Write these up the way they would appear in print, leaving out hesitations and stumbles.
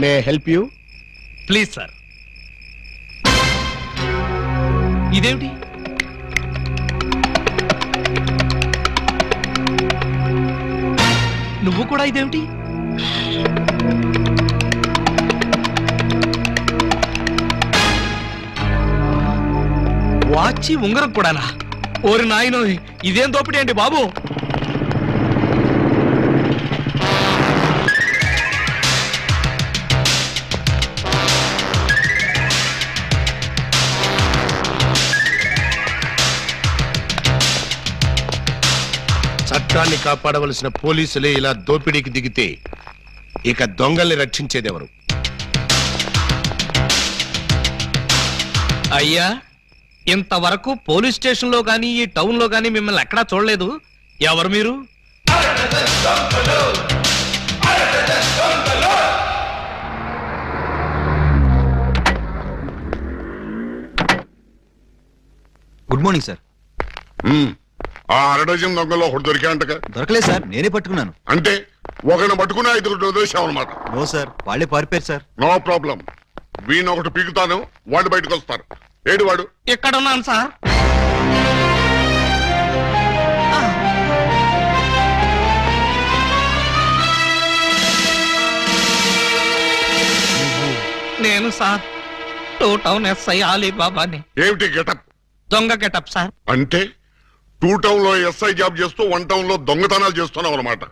May help you? Please sir. ఇదేమిటి? నువ్వు కూడా ఇదేమిటి? వాచి ఉంగరం కూడానా? ఓరి నాయనో, ఇదేం దోపిడీ అండి బాబు. చట్టాన్ని కాపాడవలసిన పోలీసులే ఇలా దోపిడీకి దిగితే ఇక దొంగల్ని రక్షించేదెవరు? అయ్యా, ఇంతవరకు పోలీస్ స్టేషన్ లో గానీ ఈ టౌన్ లో గానీ మిమ్మల్ని ఎక్కడా చూడలేదు. ఎవరు మీరు? Good morning sir. ఆ అరడజన్ దొంగలో ఒకటి దొరికాయంటగా? దొరకలేదు సార్, నేనే పట్టుకున్నాను. అంటే ఒకరిని పట్టుకుని 5 వదిలేసావు అనమాట? నో సార్, వాళ్ళే పారిపోయారు సార్. నో ప్రాబ్లం, వీణ్ ఒకటి పీకుతాను, వాళ్ళు బయటకు వస్తారు. ఏడు వాడు? ఎక్కడున్నాను సార్. నేను సార్ టూ టౌన్ ఎస్ఐ అలీబాబాని. ఏమిటి గెటప్? దొంగ గెటప్ సార్. అంటే 2 టౌన్ లో ఎస్ఐ జాబ్ చేస్తూ 1 టౌన్ లో దొంగతనాలు చేస్తున్నావు అనమాట.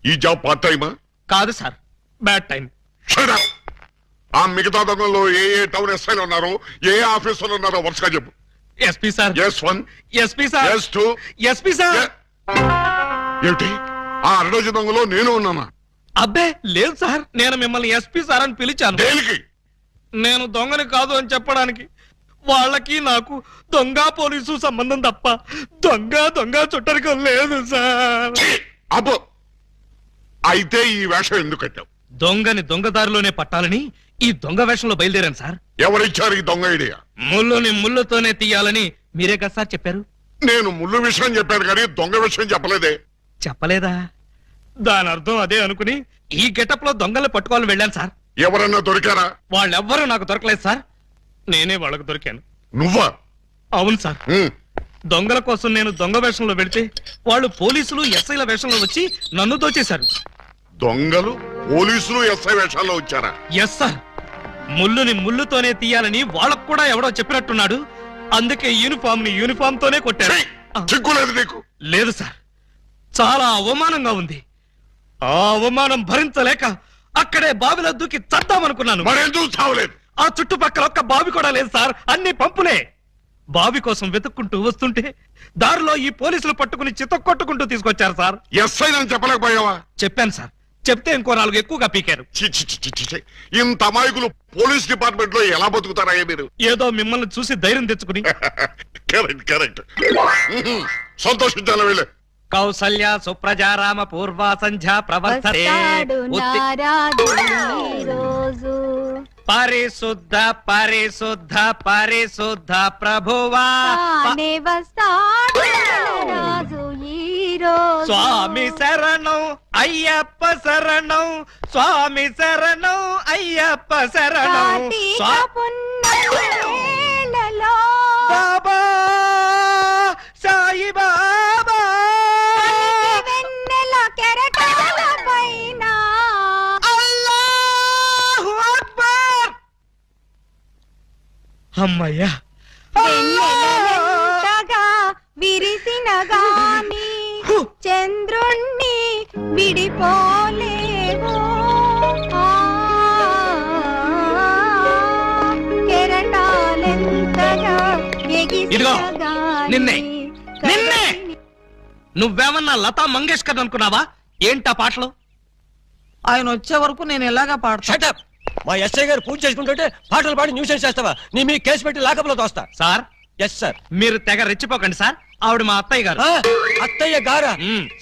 ఈ జాబ్ పార్ట్ టైమా? కాదు sir, bad time. Shut up! ఆ మిగతా దొంగల్లో ఏ టౌన్ ఎస్ఐలు ఉన్నారో, ఏ ఆఫీసర్లు ఉన్నారో వరుసగా చెప్పు. SP sir. S1, SP sir. S2, SP sir. ఏమిటి ఆ అరడజన్ దొంగలో నేను ఉన్నానా? అబ్బే లేదు సార్, నేను మిమ్మల్ని ఎస్పీ సార్ అని పిలిచాను. దేనికి? నేను దొంగని కాదు అని చెప్పడానికి. వాళ్ళకి నాకు దొంగ పోలీసు సంబంధం తప్ప దొంగ చుట్టరికం లేదు సార్. అబ్బో, అయితే ఈ వేషం ఎందుకు కట్టావు? దొంగని దొంగదారిలోనే పట్టాలని ఈ దొంగ వేషంలో బయలుదేరాను సార్. ఎవరిచ్చారు ఈ దొంగ ఐడియా? ముళ్ళుని ముళ్ళుతోనే తీయాలని మీరే కదా సార్ చెప్పారు. నేను ముళ్ళు విషయం చెప్పాను కానీ దొంగ విషయం చెప్పలేదే. చెప్పలేదా? దాని అర్థం అదే అనుకుని ఈ గెటప్ లో దొంగలు పట్టుకోవాలని వెళ్ళాను సార్. ఎవరన్నా దొరికారా? వాళ్ళెవ్వరూ నాకు దొరకలేదు సార్, నేనే వాళ్ళకు దొరికాను. నువ్వా? అవును సార్. హ్మ్. దొంగల కోసం నేను దొంగ వేషంలో వెళితే వాళ్ళు పోలీసులు ఎస్ఐల వేషంలో వచ్చి నన్ను దోచేశారు. దొంగలు పోలీసులు ఎస్ఐ వేషాల్లో వచ్చారా? Yes sir. ముళ్ళుని ముళ్ళుతోనే తీయాలని వాళ్ళకు కూడా ఎవడో చెప్పినట్టున్నాడు. అందుకే యూనిఫామ్ తోనే కొట్టారు. ఛీ! సిగ్గులేదు నీకు? లేదు సార్, చాలా అవమానంగా ఉంది. ఆ అవమానం భరించలేక అక్కడే బావిలో దూకి చద్దామనుకున్నాను. మరెందుకు చావలేదు? ఆ చుట్టుపక్కల ఒక్క బావి కూడా లేదు సార్, అన్ని పంపులే. బావి కోసం వెతుక్కుంటూ వస్తుంటే దారిలో ఈ పోలీసులు పట్టుకుని చితక్కొట్టుకుంటూ తీసుకొచ్చారు సార్. ఎస్ఐ అని చెప్పలేకపోయావా? చెప్పాను సార్, చెప్తే ఇంకో 4 ఎక్కువగా పీకారు. ఛీ, ఛీ, ఛీ, ఛీ, ఛీ. ఇంత అమాయకులు పోలీస్ డిపార్ట్మెంట్ లో ఎలా బతుకుతారయ్యా మీరు? ఏదో మిమ్మల్ని చూసి ధైర్యం తెచ్చుకుని. కరెక్ట్. సంతోషించాలి వీళ్ళు. కౌసల్య సుప్రజారామ పూర్వ సంధ్యా ప్రవర్తతే పరిశుద్ధ పరిశుద్ధ పరిశుద్ధ ప్రభువా స్వామి శరణం అయ్యప్ప శరణం, స్వామి శరణం అయ్యప్ప శరణం. బాబా సాయి బాబా అల్లాహు అక్బర్. అమ్మయ్యా, విరిసిన గాని చంద్రుణ్ణి విడిపోలేవు, కెరటాలెంతగా ఇదిగో నిన్నే నువ్వేమన్నా లతా మంగేష్కర్ అనుకున్నావా? ఏంటా పాటలు? ఆయన వచ్చే వరకు నేను ఎలాగా పాడతా? మా ఎస్ఐ గారు పూజ చేసుకుంటుంటే పాటలు పాడి న్యూసెన్స్ చేస్తావా? నీ మీ కేసు పెట్టి లాకప్లో తోస్తా. సార్. Yes sir. మీరు తెగ రెచ్చిపోకండి సార్, ఆవిడ మా అత్తయ్య గారు. అత్తయ్య గారా?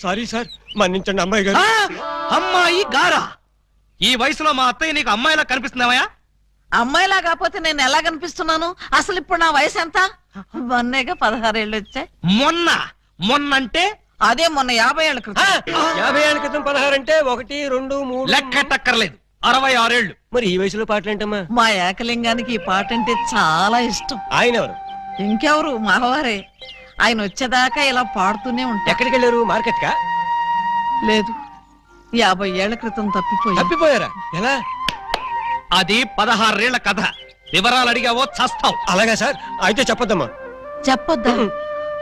సారీ సార్, మన్నించండి అమ్మాయి గారు. అమ్మాయి గారా? ఈ వయసులో మా అత్తయ్య నీకు అమ్మాయిలా కనిపిస్తున్నావా? అమ్మాయిలా కాకపోతే నేను ఎలా కనిపిస్తున్నాను? అసలు ఇప్పుడు నా వయసు ఎంత? మొన్నేగా 16 ఏళ్ళు వచ్చాయి. మొన్నంటే అదే మొన్న 50 ఏళ్ల క్రితం. 50 ఏళ్ల క్రితం 16 అంటే 1, 2, 3 లెక్కటక్కర్లేదు. 66 ఏళ్ళు. మరి ఈ వయసులో పాటలు ఏంటమ్మా? మా ఏకలింగానికి ఈ పాట అంటే చాలా ఇష్టం. ఆయన ఎవరు? ఇంకెవరు, మావారే. ఆయన వచ్చేదాకా ఇలా పాడుతూనే ఉంటా. ఎక్కడికి వెళ్ళారు? మార్కెట్ కా? లేదు, 50 ఏళ్ల క్రితం తప్పిపోయి. తప్పిపోయారా? ఎలా? అది 16 ఏళ్ల కథ. వివరాలు అడిగావో చస్తావు. అలాగా సార్, అయితే చెప్పొద్దమ్మా. చెప్పొద్దా?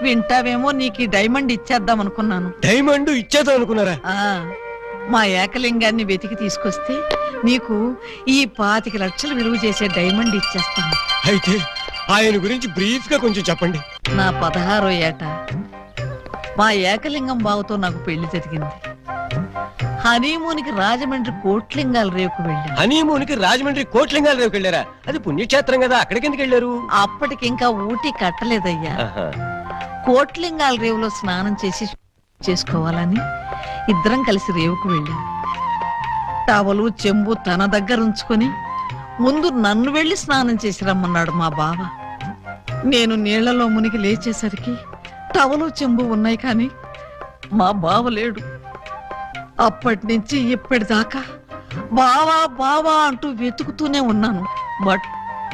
వింటావేమో, నీకు ఈ డైమండ్ ఇచ్చేద్దాం అనుకున్నాను. డైమండ్ ఇచ్చేద్దాం అనుకున్నారా? ఆ మా ఏకలింగాన్ని వెతికి తీసుకొస్తే నీకు ఈ 25 లక్షలు విలువ చేసే డైమండ్ ఇచ్చేస్తాను. అయితే ఆయన గురించి బ్రీఫ్ గా కొంచెం చెప్పండి. నా 16వ ఏట మా ఏకలింగం బావతో నాకు పెళ్లి జరిగింది. హనీమూన్కి రాజమండ్రి కోట్లింగాల రేవుకు వెళ్ళాను. హనీమూన్ కి రాజమండ్రి కోట్లింగాల రేవుకి వెళ్ళారా? అది పుణ్యక్షేత్రం కదా, అక్కడికి ఎందుకు వెళ్ళారు? అప్పటికింకా ఊటీ కట్టలేదయ్యా. ఆహా. కోట్లింగాల రేవులో స్నానం చేసుకోవాలని ఇద్దరం కలిసి రేవుకు వెళ్ళాం. టవలు చెంబు తన దగ్గర ఉంచుకొని ముందు నన్ను వెళ్లి స్నానం చేసి రమ్మన్నాడు మా బావ. నేను నీళ్లలో మునిగి లేచేసరికి టవలు చెంబు ఉన్నాయి, కానీ మా బావ లేడు. అప్పటి నుంచి ఇప్పటిదాకా బావా బావా అంటూ వెతుకుతూనే ఉన్నాను. But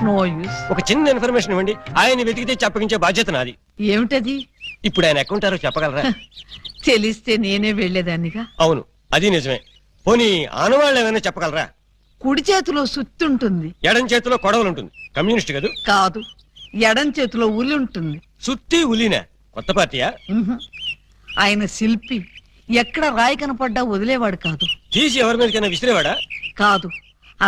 no use. ఒక చిన్న ఇన్ఫర్మేషన్ ఇవ్వండి, ఆయన వెతికితే చెప్పగించే బాధ్యత నాది. ఏమిటది? ఇప్పుడు ఆయన ఎక్కడుంటారో చెప్పగలరా? తెలిస్తే నేనే వెళ్లేదాన్నిగా. అవును, అది నిజమే. పోనీ ఆనవాళ్ళు ఏమైనా చెప్పగలరా? కుడి చేతిలో సుత్తి ఉంటుంది, ఎడం చేతిలో కొడవలు ఉంటుంది. కమ్యూనిస్ట్ కదూ? కాదు, ఎడం చేతిలో ఉలి ఉంటుంది. సుత్తి ఉలినా? కొత్త పార్టీయా? ఉహు. ఆయన శిల్పి, ఎక్కడ రాయి కనపడ్డా వదిలేవాడు కాదు. తీసి ఎవరి మీదకైనా విసిరేవాడా? కాదు,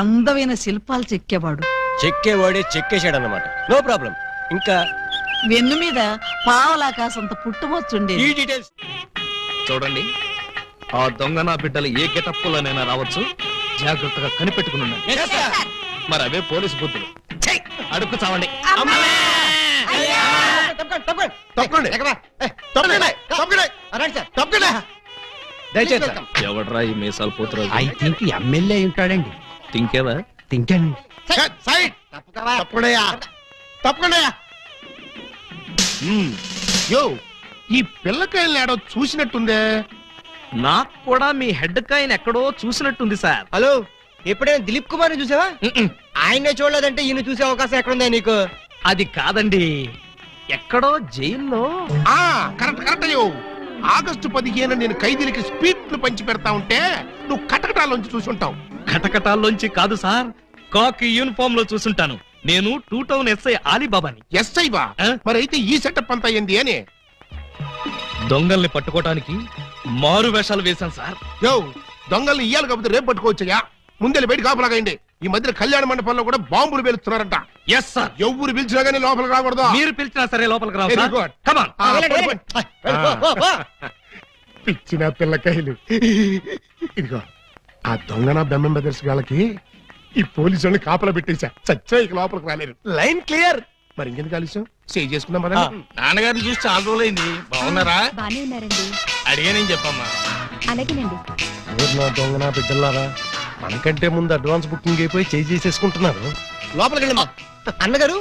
అందమైన శిల్పాలు చెక్కేవాడు. చెక్కేవాడే చెక్కేశాడన్నమాట. No problem. ఇంకా వెన్ను మీద పావలాకాసంత పుట్టుమొచ్చుండేది. ఈ డీటెయిల్స్ చూడండి, ఆ దొంగ నా బిడ్డలు ఏ గెటప్పులోనైనా రావచ్చు. జాగ్రత్తగా కనిపెట్టుకుని ఉండండి. Yes, sir. మరి అవే పోలీసు బుద్ధులు. అడుక్కు చావండి. ఎవడ్రా ఈ మీసాలు పోతురా? ఐ థింక్ ఎమ్మెల్యే ఉంటాడండి. తింకేవా? తింటానండి. యో, ఈ పిల్లకాయలు ఏడో చూసినట్టుందే. నాకు కూడా మీ హెడ్ కాయని ఎక్కడో చూసినట్టుంది సార్. హలో, ఎప్పుడైనా దిలీప్ కుమార్ చూసావా? ఆయనే చూడలేదంటే ఈయన చూసే అవకాశం ఎక్కడుందా నీకు? అది కాదండి, ఎక్కడో జైల్లో. ఆ కరెక్ట్ కరెక్ట్ అయ్యో. ఆగస్టు 15 నేను ఖైదీలకి స్పీట్లు పంచి పెడతా ఉంటే నువ్వు కటకటాల్లోంచి చూసుంటావు. కటకటాల్లోంచి కాదు సార్, కాకి యూనిఫామ్ లో చూసుంటాను. నేను 2 టౌన్ ఎస్ఐ ఆలీబాబాని. ఎస్ఐ బా? మరి అయితే ఈ సెటప్ అంతా ఏంది అని? దొంగల్ని పట్టుకోవటానికి మారు వేషాలు వేశాను సార్. యో, దొంగల్ని ఇయ్యాలి కాకపోతే రేపు పట్టుకోవచ్చయ్యా. ముందే బయట కాపలాగండి. ఈ మధ్య కళ్యాణ మండపంలో కూడా బాంబులు పేలుస్తున్నారంట. Yes sir. ఎవరు పిలిచినా గానీ లోపలికి రాకూడదు. మీరు పిలిచినా సరే లోపలికి రావు Very sir. good. Come on. పిచ్చిన పిల్లకాయలు. ఇదిగో, ఆ దొంగన బెమ్మం బెదర్స్ గాళ్ళకి ఈ పోలీసు వాళ్ళని కాపలా పెట్టేశా. చచ్చా ఇక లోపలికి రాలేరు. Line clear. మరి ఇంకెందుకు ఆలస్యం? సేవ్ చేసుకుందాం కదా. నాన్నగారిని చూసి చాలా రోజులైంది. బాగున్నారా? బానే ఉన్నారండి. అడిగానేం చెప్పమ్మా. అలాగేనండి. నా దొంగన బిడ్డలారా, మనకంటే ముందు అడ్వాన్స్ బుకింగ్ అయిపోయి చేసేసుకుంటున్నారు. లోపలికి వెళ్ళమ్మా. అన్నగారు,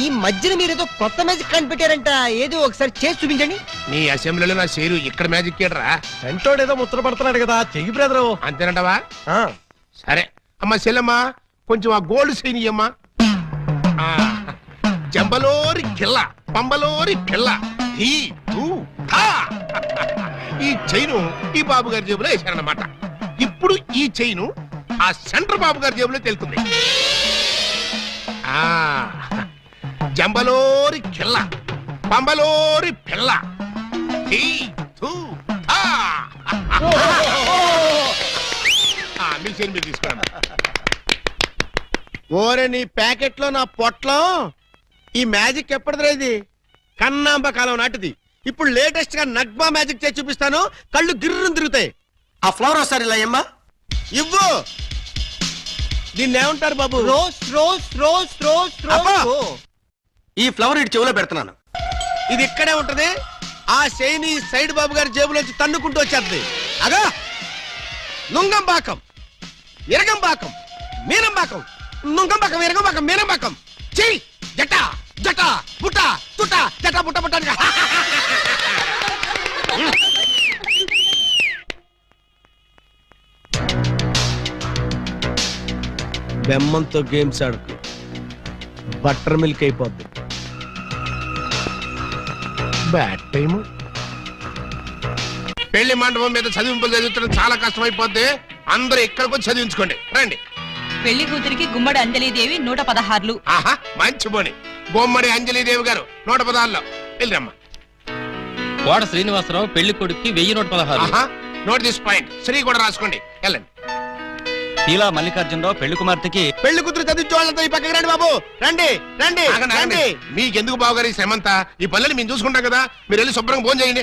ఈ మధ్యన మీరు ఏదో కొత్త మ్యాజిక్ కనిపెట్టారంట. ఏదో ఒకసారి చేసి చూపించండి. నీ అసెంబ్లీలో నా షేరు ఇక్కడ మ్యాజిక్ ఏడరా? ఎంటోడేదో ముచ్చట పడుతున్నాడు కదా, చెయ్యి బ్రదరు. అంతేనంటవా? సరే అమ్మా చెల్లమ్మా, కొంచెం ఆ గోల్డ్ సైన్ ఇయ్యమ్మా. జంబలోరి కిల్ల, పంబలోరి పిల్ల. ఈ చైను ఈ బాబు గారి జేబులో వేశారన్నమాట. ఇప్పుడు ఈ చైను ఆ సెంటర్ బాబు గారి జేబులో తెలుతుంది. జంబలోరి కిల్ల, పంబలోరి పిల్ల. మీ చైన్ మీరు తీసుకోండి. ఓరే, నీ ప్యాకెట్ లో నా పొట్లో ఈ మ్యాజిక్ ఎప్పటిదిరా? ఇది కన్నాంబ కాలం నాటిది. ఇప్పుడు లేటెస్ట్ గా నగ్మా మ్యాజిక్ చేసి చూపిస్తాను. కళ్ళు గిర్రును తిరుగుతాయి. ఆ ఫ్లవర్ ఒకసారి ఇలా అమ్మా. ఇవ్వు. దీన్ని ఏమంటారు బాబు? Rose rose rose rose rose. ఈ ఫ్లవర్ ఇటు చెవులో పెడుతున్నాను. ఇది ఇక్కడే ఉంటది. ఆ శైని సైడ్ బాబు గారి జేబులోంచి తన్నుకుంటూ వచ్చేది. అగా నుంగంబాకం, ఇరగంబాకం, మీనంబాకం, నుంగంబాకం, ఇరగంబాకం, మీనంబాకం. చెయ్యి జట జట బుట్ట తుట జట బుట్ట బుట్ట. బెమ్మంతో గేమ్స్ ఆడుకు బటర్ మిల్క్ అయిపోద్ది. Bad time. పెళ్లి మండపం మీద చదివింపులు చదివించడం చాలా కష్టం అయిపోద్ది. అందరూ ఇక్కడికి వచ్చి చదివించుకోండి. రండి. పెళ్లి కూతురికి గుమ్మడి అంజలీదేవి 116. ఆహా, మంచి పోని. బొమ్మడి అంజలీదేవి గారు 116లో వెళ్ళరమ్మా. కోట శ్రీనివాసరావు పెళ్లి కొడుక్కి 1116. ఆహా, నోట్ దిస్ పాయింట్. శ్రీ కూడా రాసుకోండి. వెళ్ళండి. ఇలా మల్లికార్జునరావు పెళ్లి కుమార్తెకి పెళ్లి కూతురు చదివించే వాళ్ళతో ఈ పక్కకి రండి బాబు. రండి రండి ఆగండి, ఆగండి. రండి. మీకెందుకు బావగారు ఈ శ్రమంతా? ఈ పనులు మేము చూసుకుంటాం కదా. మీరు వెళ్ళి శుభ్రంగా భోజనం చేయండి.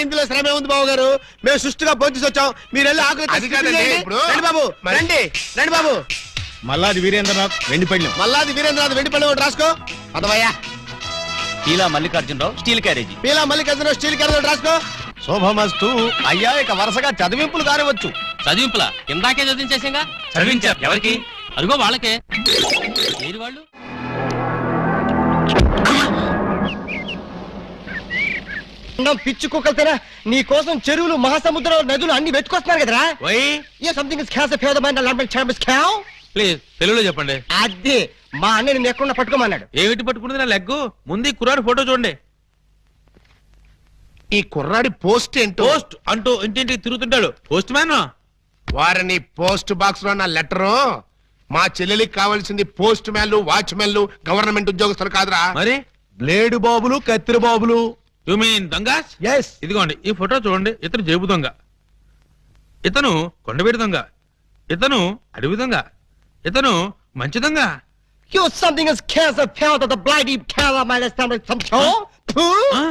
ఇందులో శ్రమే ఉంది బాబు గారు. మేము సుష్టిగా భోజనం వచ్చాం. మీరు వెళ్ళి ఆకులు అది కాదండి, చేయండి. ఇప్పుడు రండి బాబు మరి- రండి రండి బాబు. మల్లాది వీరేంద్రనాథ్ వెండి పళ్ళెం. మల్లాది వీరేంద్రనాథ్ వెండి పళ్ళు ఒకటి రాసుకో. అదవయ్యా. ఇలా Mallikarjunarao steel carriage. Peela Mallikarjuna steel carrot ఒకటి రాసుకో. శోభమస్తు. అయ్యా ఇక వరుసగా చదివింపులు కానివచ్చు. చదివింపులా ఇందాకే చదివించేసాగా. చదివించారు ఎవరికి? అదిగో వాళ్ళకే. మీరు వాళ్ళు పిచ్చి కుక్కలతేనా నీ కోసం చెరువులు మహాసముద్రాలు నదులు అన్ని వెతుకొస్తున్నారు కదరా. సంథింగ్ ప్లీజ్ తెలుగులో చెప్పండి. అదే మా అన్న నిన్ను ఎక్కడ పట్టుకోమన్నాడు. ఏమిటి పట్టుకున్నది నా లెగ్గు? ముందు కుర్రాడు ఫోటో చూడండి. ఈ కుర్రాడి పోస్ట్ ఏంటో. పోస్ట్ అంటూ ఇంటింటికి తిరుగుతుంటాడు. Postman. వారిని పోస్ట్ బాక్స్ లో నా లెటరు. మా చెల్లెలికి కావాల్సింది పోస్ట్ మ్యాన్లు, వాచ్మెన్లు, గవర్నమెంట్ ఉద్యోగస్తులు కాదురా. మరి బ్లేడు బాబులు, కత్తిరి బాబులు. యు మీన్ దొంగస్? ఎస్. ఇదిగోండి ఈ ఫోటో చూడండి. ఇతను జేబు దొంగ, ఇతను కొండవీడి దొంగ, ఇతను అడవి దొంగ, ఇతను మంచి దొంగ. ఆ?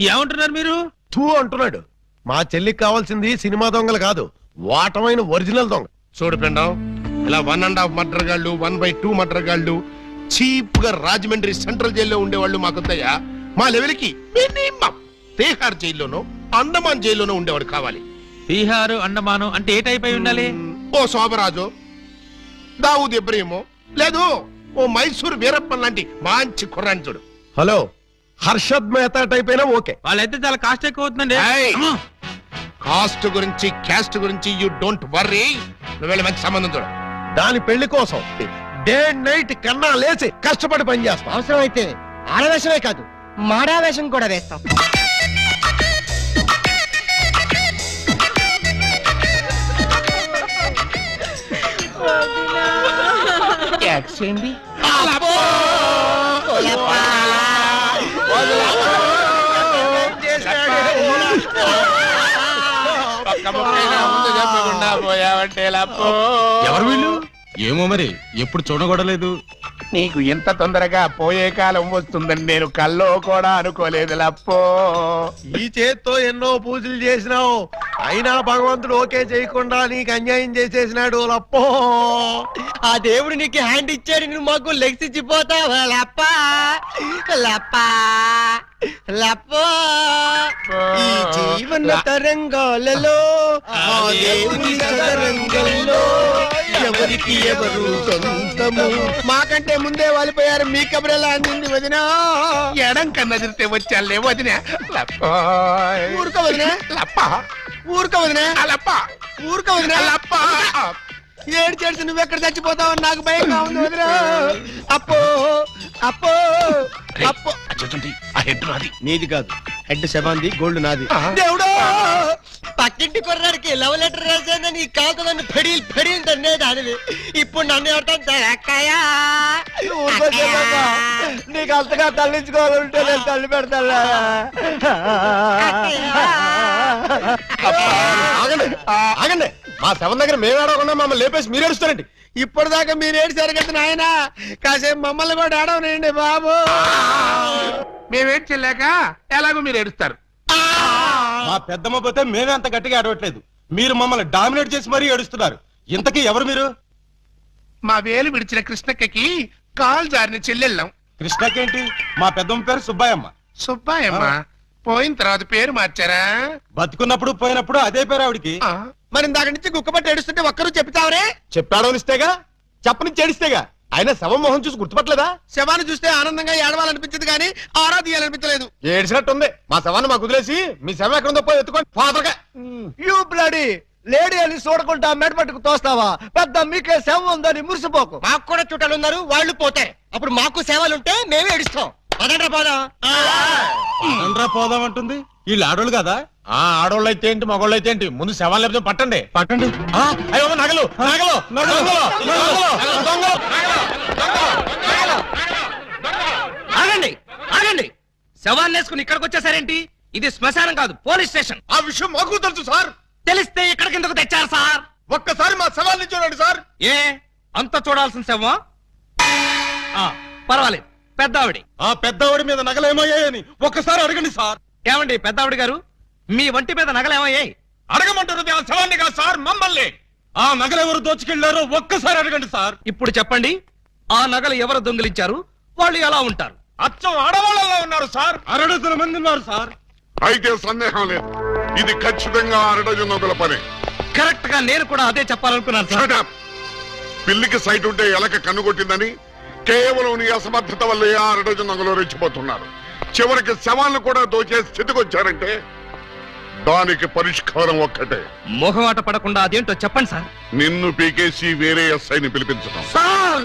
ఏమంటున్నారు మీరు? తూ అంటున్నాడు. మా చెల్లికి కావాల్సింది సినిమా దొంగలు కాదు, వాటమైన ఒరిజినల్ దొంగ. చూడు ఫ్రెండ్, ఇలా 1.5 మర్డర్ గాళ్ళు, 1/2 మర్డర్ గాళ్ళు చీప్ గా రాజమండ్రి సెంట్రల్ జైల్లో ఉండేవాళ్ళు మాకొద్దయ్యా. మా లెవెల్కి మినిమం తీహార్ జైల్లోనో అండమాన్ జైల్లోనో ఉండేవాడు కావాలి. బీహారు అండమాను అంటే ఏ టైప్ అయి ఉండాలి? ఓ శోభరాజు, దావూద్ ఇబ్రహీమో, లేదు ఓ మైసూర్ వీరప్పన్ లాంటి మంచి కుర్రాన్ని చూడు. హలో, హర్షద్ మెహతా టైప్ అయినా ఓకే. వాళ్ళైతే చాలా కాస్ట్ ఎక్కువ అవుతుందండి. ఏయ్! అమ్మా! కాస్ట్ గురించి క్యాస్ట్ గురించి యూ డోంట్ వర్రీ. నువ్వు వెళ్ళి మంచి సంబంధం చూడు. దాని పెళ్లి కోసం డే నైట్ కన్నా లేచి కష్టపడి పని చేస్తాం. అవసరం అయితే ఆడవేషమే కాదు మాడావేషం కూడా వేస్తాం. ఎవరు వీళ్ళు? ఏమో మరి, ఎప్పుడు చూడగొడలేదు. నీకు ఎంత తొందరగా పోయే కాలం వస్తుందని నేను కల్లో కూడా అనుకోలేదు లప్పో. ఈ చేత్తో ఎన్నో పూజలు చేసినావు, అయినా భగవంతుడు ఓకే చేయకుండా నీకు అన్యాయం చేసేసినాడు లప్పో. ఆ దేవుడు నీకు హ్యాండ్ ఇచ్చాడు, నువ్వు మాకు లెగ్స్ ఇచ్చిపోతావా లప్ప లప్ప లప్పో. ఈ జీవన తరంగాలలో ఆ దేవుని తరంగంలో ఎవరికి ఎవరు సొంతము. మాకంటే ముందే వాలిపోయారు, మీ కబురెలా అందింది వదినా? ఎడం కన్నదిరితే వచ్చాలే వదిన. లప్పో ఊరుకో వదినా, లప్ప, ఊరుకో వదినా, లప్ప, ఊరుకో వదినా. లప్ప. ఏడ్చేసి నువ్వెక్కడ చచ్చిపోతావు నాకు భయంగా ఉంది వదినా. అప్పో అప్పో అప్పో. ఆ హెడ్ నాది. నీది కాదు, హెడ్ శవాంది, గోల్డ్ నాది. దేవుడు పక్కింటి కుర్రాడికి లవ్ లెటర్ రాశాను, నీ కాకులను ఫెడీలు ఫెడీలు తన్నేది అనివి. ఇప్పుడు నన్ను ఎవరితో అక్కయ్యా నీకు అంతగా తల్లించుకోవాలంటే నేను తల్లి పెడతా. ఆగండి, మా శవం దగ్గర మేము ఏడవకుండా మమ్మల్ని లేపేసి మీరు ఏడుస్తారండి. ఇప్పటిదాకా మీరు ఏడ్చారు కదా నాయన, కాసేపు మమ్మల్ని కూడా ఏడవనండి బాబు. మేమేం చెల్లాక ఎలాగో మీరు ఏడుస్తారు. మా పెద్దమ్మ పోతే మేమే అంత గట్టిగా ఏడవట్లేదు, మీరు మమ్మల్ని డామినేట్ చేసి మరీ ఏడుస్తున్నారు. ఇంతకీ ఎవరు మీరు? మా వేలు విడిచిన కృష్ణక్కకి కాల్ జారిన చెల్లెళ్ళం. కృష్ణకేంటి? మా పెద్దమ్మ పేరు సుబ్బాయమ్మ. సుబ్బాయమ్మ పోయిన తర్వాత పేరు మార్చారా? బతుకున్నప్పుడు పోయినప్పుడు అదే పేరు ఆవిడికి. మరి ఇందాక నుంచి కుక్కపట్టి ఏడుస్తుంటే ఒక్కరు చెప్తావరే? చెప్పాడో ఇస్తేగా, చెప్పని చేడిస్తేగా. ఆయన శవం మొహం చూసి గుర్తుపట్టలేదా? శవాన్ని చూస్తే ఆనందంగా ఏడవాలనిపించింది కానీ ఆరా తీయాలనిపించలేదు. ఏడిసినట్టుంది. మా శవాన్ని మాకు వదిలేసి మీ శవం ఎక్కడుందో పోయి ఎత్తుకోండి. ఫాదర్గా యూ బ్లడీ లేడీ అని చూడకుండా మెడపట్టుకు తోస్తావా? పెద్ద మీకే సేవ ఉందని మురిసిపోకు. మాకు కూడా చుట్టాలు ఉన్నారు, వాళ్ళు పోతే అప్పుడు మాకు సేవలుంటే మేమే ఏడుస్తాం. అదండ్రా పోదాం. అనరా పోదాం అంటుంది. వీళ్ళు ఆడోళ్ళు కదా? ఆడోళ్ళు అయితే ఏంటి, మగోళ్ళు అయితే ఏంటి? ముందు శవాలు లేకపోతే పట్టండి పట్టండి. అయ్యో నగలు నగలు నగలు ఆగండి ఆగండి, శవాన్ని వేసుకుని ఇక్కడికి వచ్చేసారేంటి? ఇది శ్మశానం కాదు, పోలీస్ స్టేషన్. ఆ విషయం మాకు తెలుసు సార్. తెలిస్తే ఇక్కడికి ఎందుకు తెచ్చారు సార్? ఒక్కసారి మా సవాల్ని చూడండి సార్. ఏ అంత చూడాల్సిన శవం? పర్వాలేదు, పెద్దావిడి. ఆ పెద్దవాడి మీద నగలేమయ్యాయని ఒక్కసారి అడగండి సార్. ఏమండి పెద్దావిడి గారు, మీ వంటి మీద నగలేమయ్యాయి? అడగమంటున్నది ఆ శవాన్ని కాదు సార్, మమ్మల్ని. ఆ నగలెవరు దోచుకెళ్లారో ఒక్కసారి అడగండి సార్. ఇప్పుడు చెప్పండి, ఆ నగలు ఎవరు దొంగిలించారు? వాళ్ళు ఎలా ఉంటారు? అచ్చం ఆడవాళ్ళలో ఉన్నారు సార్. 6 మంది ఉన్నారు సార్. అయితే సందేహం లేదు, ఇది ఖచ్చితంగా 6 పని. కరెక్ట్ గా నేను కూడా అదే చెప్పాలనుకున్నాను సార్. Shut up. పిల్లికి సైట్ ఉంటే ఎలక కన్నుకొట్టిందని కేవలం నీ అసమర్థత వల్లే 6 రెచ్చిపోతున్నారు. చివరికి శవాలను కూడా దోచే స్థితికి వచ్చారంటే దానికి పరిష్కారం ఒక్కటే. మొహమాట పడకుండా అదేంటో చెప్పండి సార్. నిన్ను పీకేసి వేరే ఎస్ఐని పిలిపించడం. సార్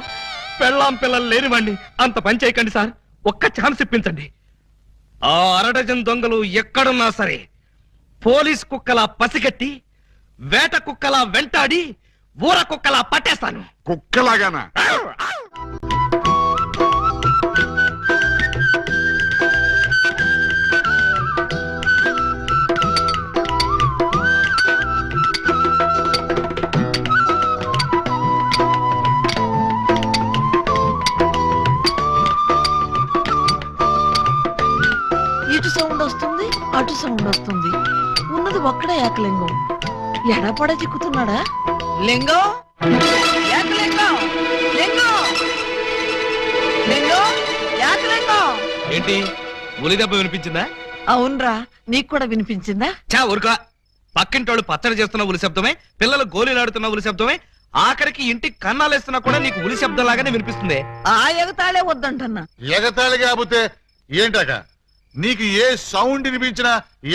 పెళ్ళాం పిల్లలు లేనివ్వండి, అంత పని చేయకండి సార్. ఒక్క ఛాన్స్ ఇప్పించండి. ఆ 6 దొంగలు ఎక్కడున్నా సరే పోలీస్ కుక్కలా పసిగట్టి, వేట కుక్కలా వెంటాడి, ఊర కుక్కలా పట్టేస్తాను. కుక్కలాగానా? ఇటు సౌండ్ వస్తుంది, అటు సౌండ్ వస్తుంది. ఉన్నది ఒక్కడే ఏకలింగం. ఎడపడ చిక్కుతున్నాడా? లింగం, ఏకలింగం, లింగం, లింగం, ఏకలింగం. ఏంటి ఉలి దెబ్బ వినిపించిందా? అవునరా, నీకు కూడా వినిపించిందా? చా ఊరుకా. పక్కింటోళ్ళు పచ్చడి చేస్తున్న ఉలి శబ్దమే, పిల్లలు గోళీలాడుతున్న ఉలి శబ్దమే, ఆఖరికి ఇంటికి కన్నాలేస్తున్నా కూడా నీకు ఉలి శబ్దం లాగానే వినిపిస్తుంది. ఆ ఎగతాళే వద్దంటన్నా. ఎగతాళి కాకపోతే ఏంటక? నీకు ఏ సౌండ్ వినిపించినా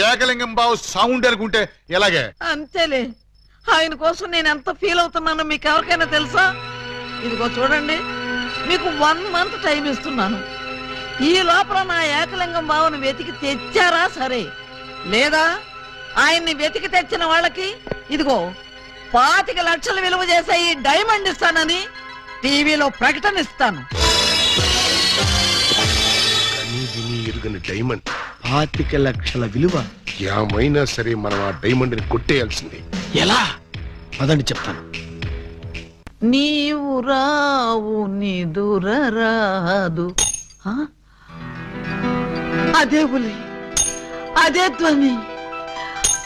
ఏకలింగం బావు సౌండ్ అనుకుంటే ఎలాగే? అంతేలే, ఆయన కోసం నేను ఎంత ఫీల్ అవుతున్నానో మీకు ఎవరికైనా తెలుసా? ఇదిగో చూడండి, మీకు 1 మంత్ టైం ఇస్తున్నాను. ఈ లోపల నా ఏకలింగం బావను వెతికి తెచ్చారా సరే, లేదా ఆయన్ని వెతికి తెచ్చిన వాళ్ళకి ఇదిగో 25 లక్షలు విలువ చేసే ఈ డైమండ్ ఇస్తానని టీవీలో ప్రకటన ఇస్తాను. ఎరుగని డైమండ్ 25 లక్షల విలువ. ఏమైనా సరే మనం ఆ డైమండ్ ని కొట్టేయాల్సిందే. ఎలా? అదండి చెప్తాను. నీవు రావు నిదురరాదు. ఆ? అదే ఉలి, అదే ధ్వని,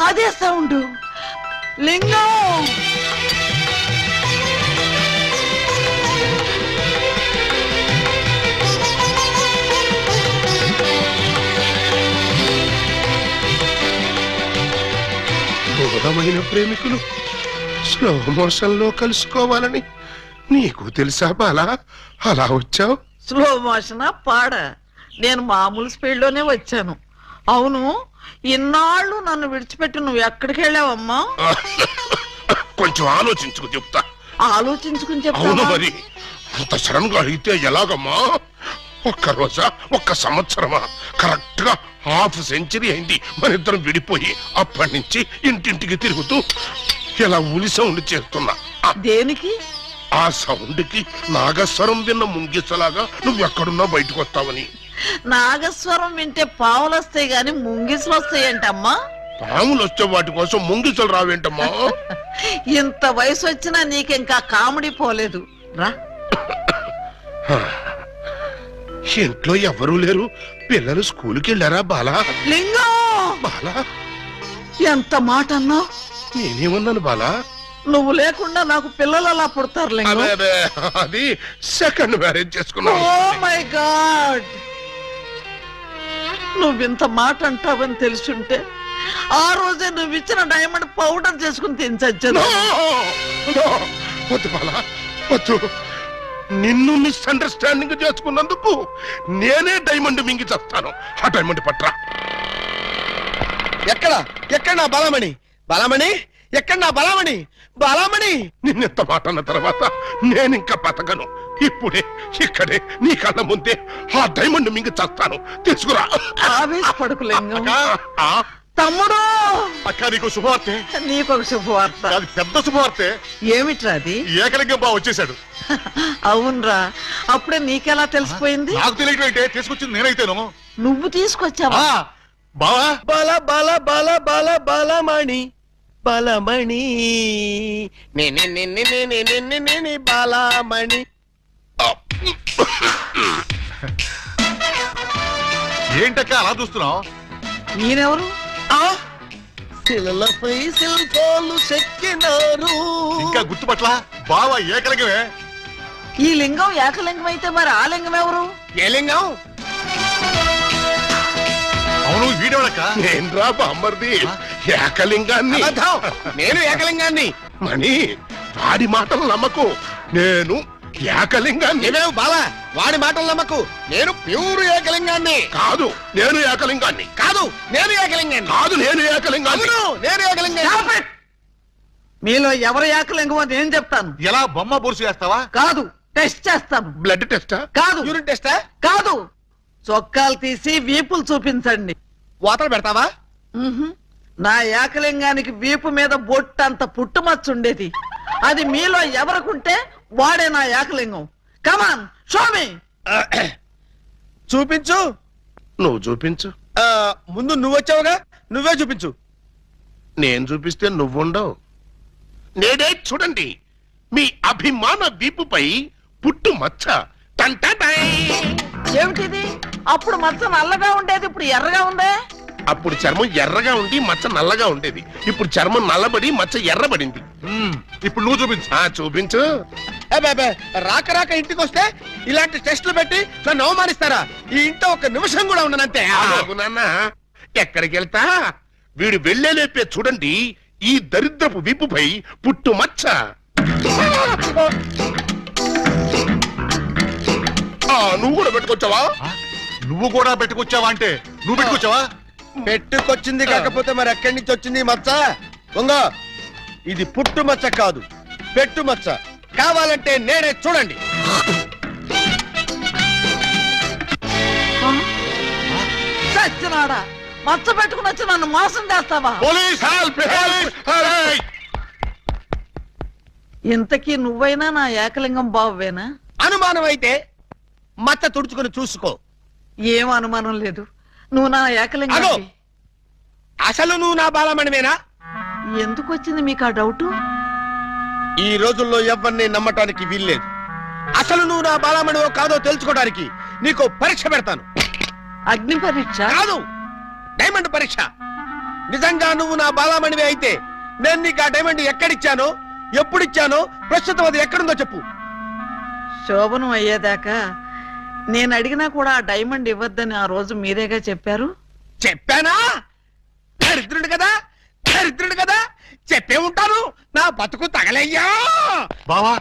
అదే సౌండ్. లింగం, ఘోరమైన ప్రేమికులు స్లో మోషన్ లో కలుసుకోవాలని నీకు తెలుసా బాలా? అలా వచ్చావు. స్లో మోషనా పాడ? నేను మామూలు స్పీడ్ లోనే వచ్చాను. అవును, ఇన్నాళ్ళు నన్ను విడిచిపెట్టి నువ్వు ఎక్కడికి వెళ్ళావమ్మా? కొంచెం ఆలోచించుకు చెప్తా. ఆలోచించుకుని అవును చెప్తావా? మరి అంత సడన్ గా అయితే ఎలాగమ్మా? ఒక్క రోజా, ఒక్క సంవత్సరమా? కరెక్ట్ గా ½ సెంచరీ అయింది మన ఇద్దరం విడిపోయి. అప్పటి నుంచి ఇంటింటికి తిరుగుతూ ఇలా ఉలి సౌండ్ చేస్తున్నా. దేనికి? ఆ సౌండ్ కి నాగస్వరం విన్న ముంగిసలాగా నువ్వెక్కడున్నా బయటకు వస్తావని. నాగస్వరం వింటే పావులు వస్తాయి గాని ముంగిసులు వస్తాయంటమ్మా. పాములు వచ్చే వాటి కోసం ముంగిసలు రావేంటమ్మా? ఇంత వయసు వచ్చినా నీకింకా కామెడీ పోలేదు రా. ఇంట్లో ఎవరూ లేరు, పిల్లలు స్కూల్కి వెళ్ళారా బాలా? లింగం, బాలా, ఎంత మాట అన్నావు? నేనేమన్నాను బాలా? నువ్వు లేకుండా నాకు పిల్లలు అలా పుడతారు లింగం. అదే అదే, అది సెకండ్ మ్యారేజ్ చేసుకున్నావు. ఓ మై గాడ్, నువ్వింత మాట అంటావని తెలుసుంటే ఆ రోజే నువ్వు ఇచ్చిన డైమండ్ పౌడర్ చేసుకుని తినచచ్చాను. వద్దు బాలా, వద్దు. నిన్ను మిస్అండర్స్టాండింగ్ చేసుకున్నందుకు నేనే డైమండ్ మింగి చేస్తాను. ఆ డైమండ్ పట్రా. ఎక్కడ ఎక్కడ నా బలమణి? బలమణి ఎక్కడ నా బలమణి బలమణి నిన్నెంత మాట అన్న తర్వాత నేనింక బతకను. ఇప్పుడే ఇక్కడే నీ కళ్ళ ముందే ఆ డైమండ్ మింగి చస్తాను. తీసుకురా. ఆవేశపడకు లింగం. ఆ, తమ్ముడు, అక్క నీకు శుభవార్తె. నీకొక శుభవార్త. అది పెద్ద శుభవార్తె. ఏమిట్రా అది? ఏకలింగం బావ వచ్చేసాడు. అవునరా, అప్పుడే నీకెలా తెలిసిపోయింది? నాకు తెలియటం ఏంటే, తీసుకొచ్చింది నేనైతేను. నువ్వు తీసుకొచ్చావా? బావా బల బల బల బల బలమణి బలమణి నే బలమణి. ఏంటక్క అలా చూస్తున్నావు? నేనెవరు? శిలలపై శిల్పాలు చెక్కినారు. ఇంకా గుర్తుపట్ల బావా ఏకలింగమే. ఈ లింగం ఏకలింగం అయితే మరి ఆ లింగం ఎవరు? ఏ లింగం? అవును వీడేవాడక్క. నేను రా బామ్మర్ది, ఏకలింగాన్ని. అబద్ధం. నేను ఏకలింగాన్ని. మణి, వాడి మాటలు నమ్మకు. నేను ఏకలింగాన్ని. ఏమేవు బాలా, వాడి మాటలు నమ్మకు. నేను ప్యూర్ ఏకలింగాన్ని. కాదు, నేను ఏకలింగాన్ని. కాదు, నేను ఏకలింగాన్ని. కాదు, నేను ఏకలింగాన్ని. అవును, నేను ఏకలింగాన్ని. మీలో ఎవరు ఏకలింగమో నేను చెప్తాను. ఎలా బొమ్మ బొరుసు చేస్తావా? కాదు, టెస్ట్ చేస్తాను. బ్లడ్ టెస్టా? కాదు, యూరిన్ టెస్టా? కాదు, చొక్కాలు తీసి వీపులు చూపించండి. వాతలు పెడతావా? ఉహుం. నా ఏకలింగానికి వీపు మీద బొట్టంత పుట్టుమచ్చ ఉండేది. అది మీలో ఎవరికుంటే వాడే నా ఏకలింగం. కమాన్, షో మీ. చూపించు. నువ్వు చూపించు. ముందు నువ్వు వచ్చావుగా, నువ్వే చూపించు. నేను చూపిస్తే నువ్వుండవు. నేనే చూడండి, మీ అభిమాన వీపుపై పుట్టు మచ్చ. టంటటై. ఏమిటిది? అప్పుడు మచ్చ నల్లగా ఉండేది, ఇప్పుడు ఎర్రగా ఉందే. అప్పుడు చర్మం ఎర్రగా ఉండి మచ్చ నల్లగా ఉండేది. ఇప్పుడు చర్మం నల్లబడి మచ్చ ఎర్రబడింది. ఇప్పుడు నువ్వు చూపించు. చూపించు. అబ్బే, రాక రాక ఇంటికి వస్తే ఇలాంటి టెస్టులు పెట్టి నన్ను అవమానిస్తారా? ఈ ఇంట్లో ఒక నిమిషం కూడా ఉండనంతే. ఆగు నాన్న, ఎక్కడికి వెళ్తా? వీడు వెళ్ళేలేపే చూడండి, ఈ దరిద్రపు వీపుపై పుట్టు మచ్చ. నువ్వు కూడా పెట్టుకొచ్చావా? నువ్వు కూడా పెట్టుకొచ్చావా అంటే నువ్వు పెట్టుకొచ్చావా? పెట్టుకొచ్చింది కాకపోతే మరి ఎక్కడి నుంచి వచ్చింది ఈ మచ్చ? ఉంగో, ఇది పుట్టు మచ్చ కాదు, పెట్టు మచ్చ. కావాలంటే నేనే చూడండి. చచ్చినాడా, మచ్చ పెట్టుకుని వచ్చి నన్ను మోసం చేస్తావా? Police help! ఇంతకీ నువ్వైనా నా ఏకలింగం బావేనా? అనుమానం అయితే మచ్చ తుడుచుకుని చూసుకో. ఏం అనుమానం లేదు, నువ్వు నా ఏకలింగం. అగో, అసలు నువ్వు నా బాలమణివేనా? ఎందుకు వచ్చింది మీకు ఆ డౌట్? ఈ రోజుల్లో ఎవరిని నమ్మటానికి వీల్లేదు. అసలు నువ్వు నా బాలమణివో కాదో తెలుసుకోవడానికి నీకు పరీక్ష పెడతాను. అగ్ని పరీక్ష కాదు, డైమండ్ పరీక్ష. నిజంగా నువ్వు నా బాలమణివే అయితే నేను నీకు ఆ డైమండ్ ఎక్కడిచ్చానో, ఎప్పుడిచ్చానో, ప్రస్తుతం అది ఎక్కడుందో చెప్పు. శోభనం అయ్యేదాకా నేను అడిగినా కూడా ఆ డైమండ్ ఇవ్వద్దని ఆ రోజు మీరేగా చెప్పారు. చెప్పానా? దరిద్రుడు కదా, దరిద్రుడు కదా, చెప్పే ఉంటాను. నా బతుకు తగలయ్యా. బావా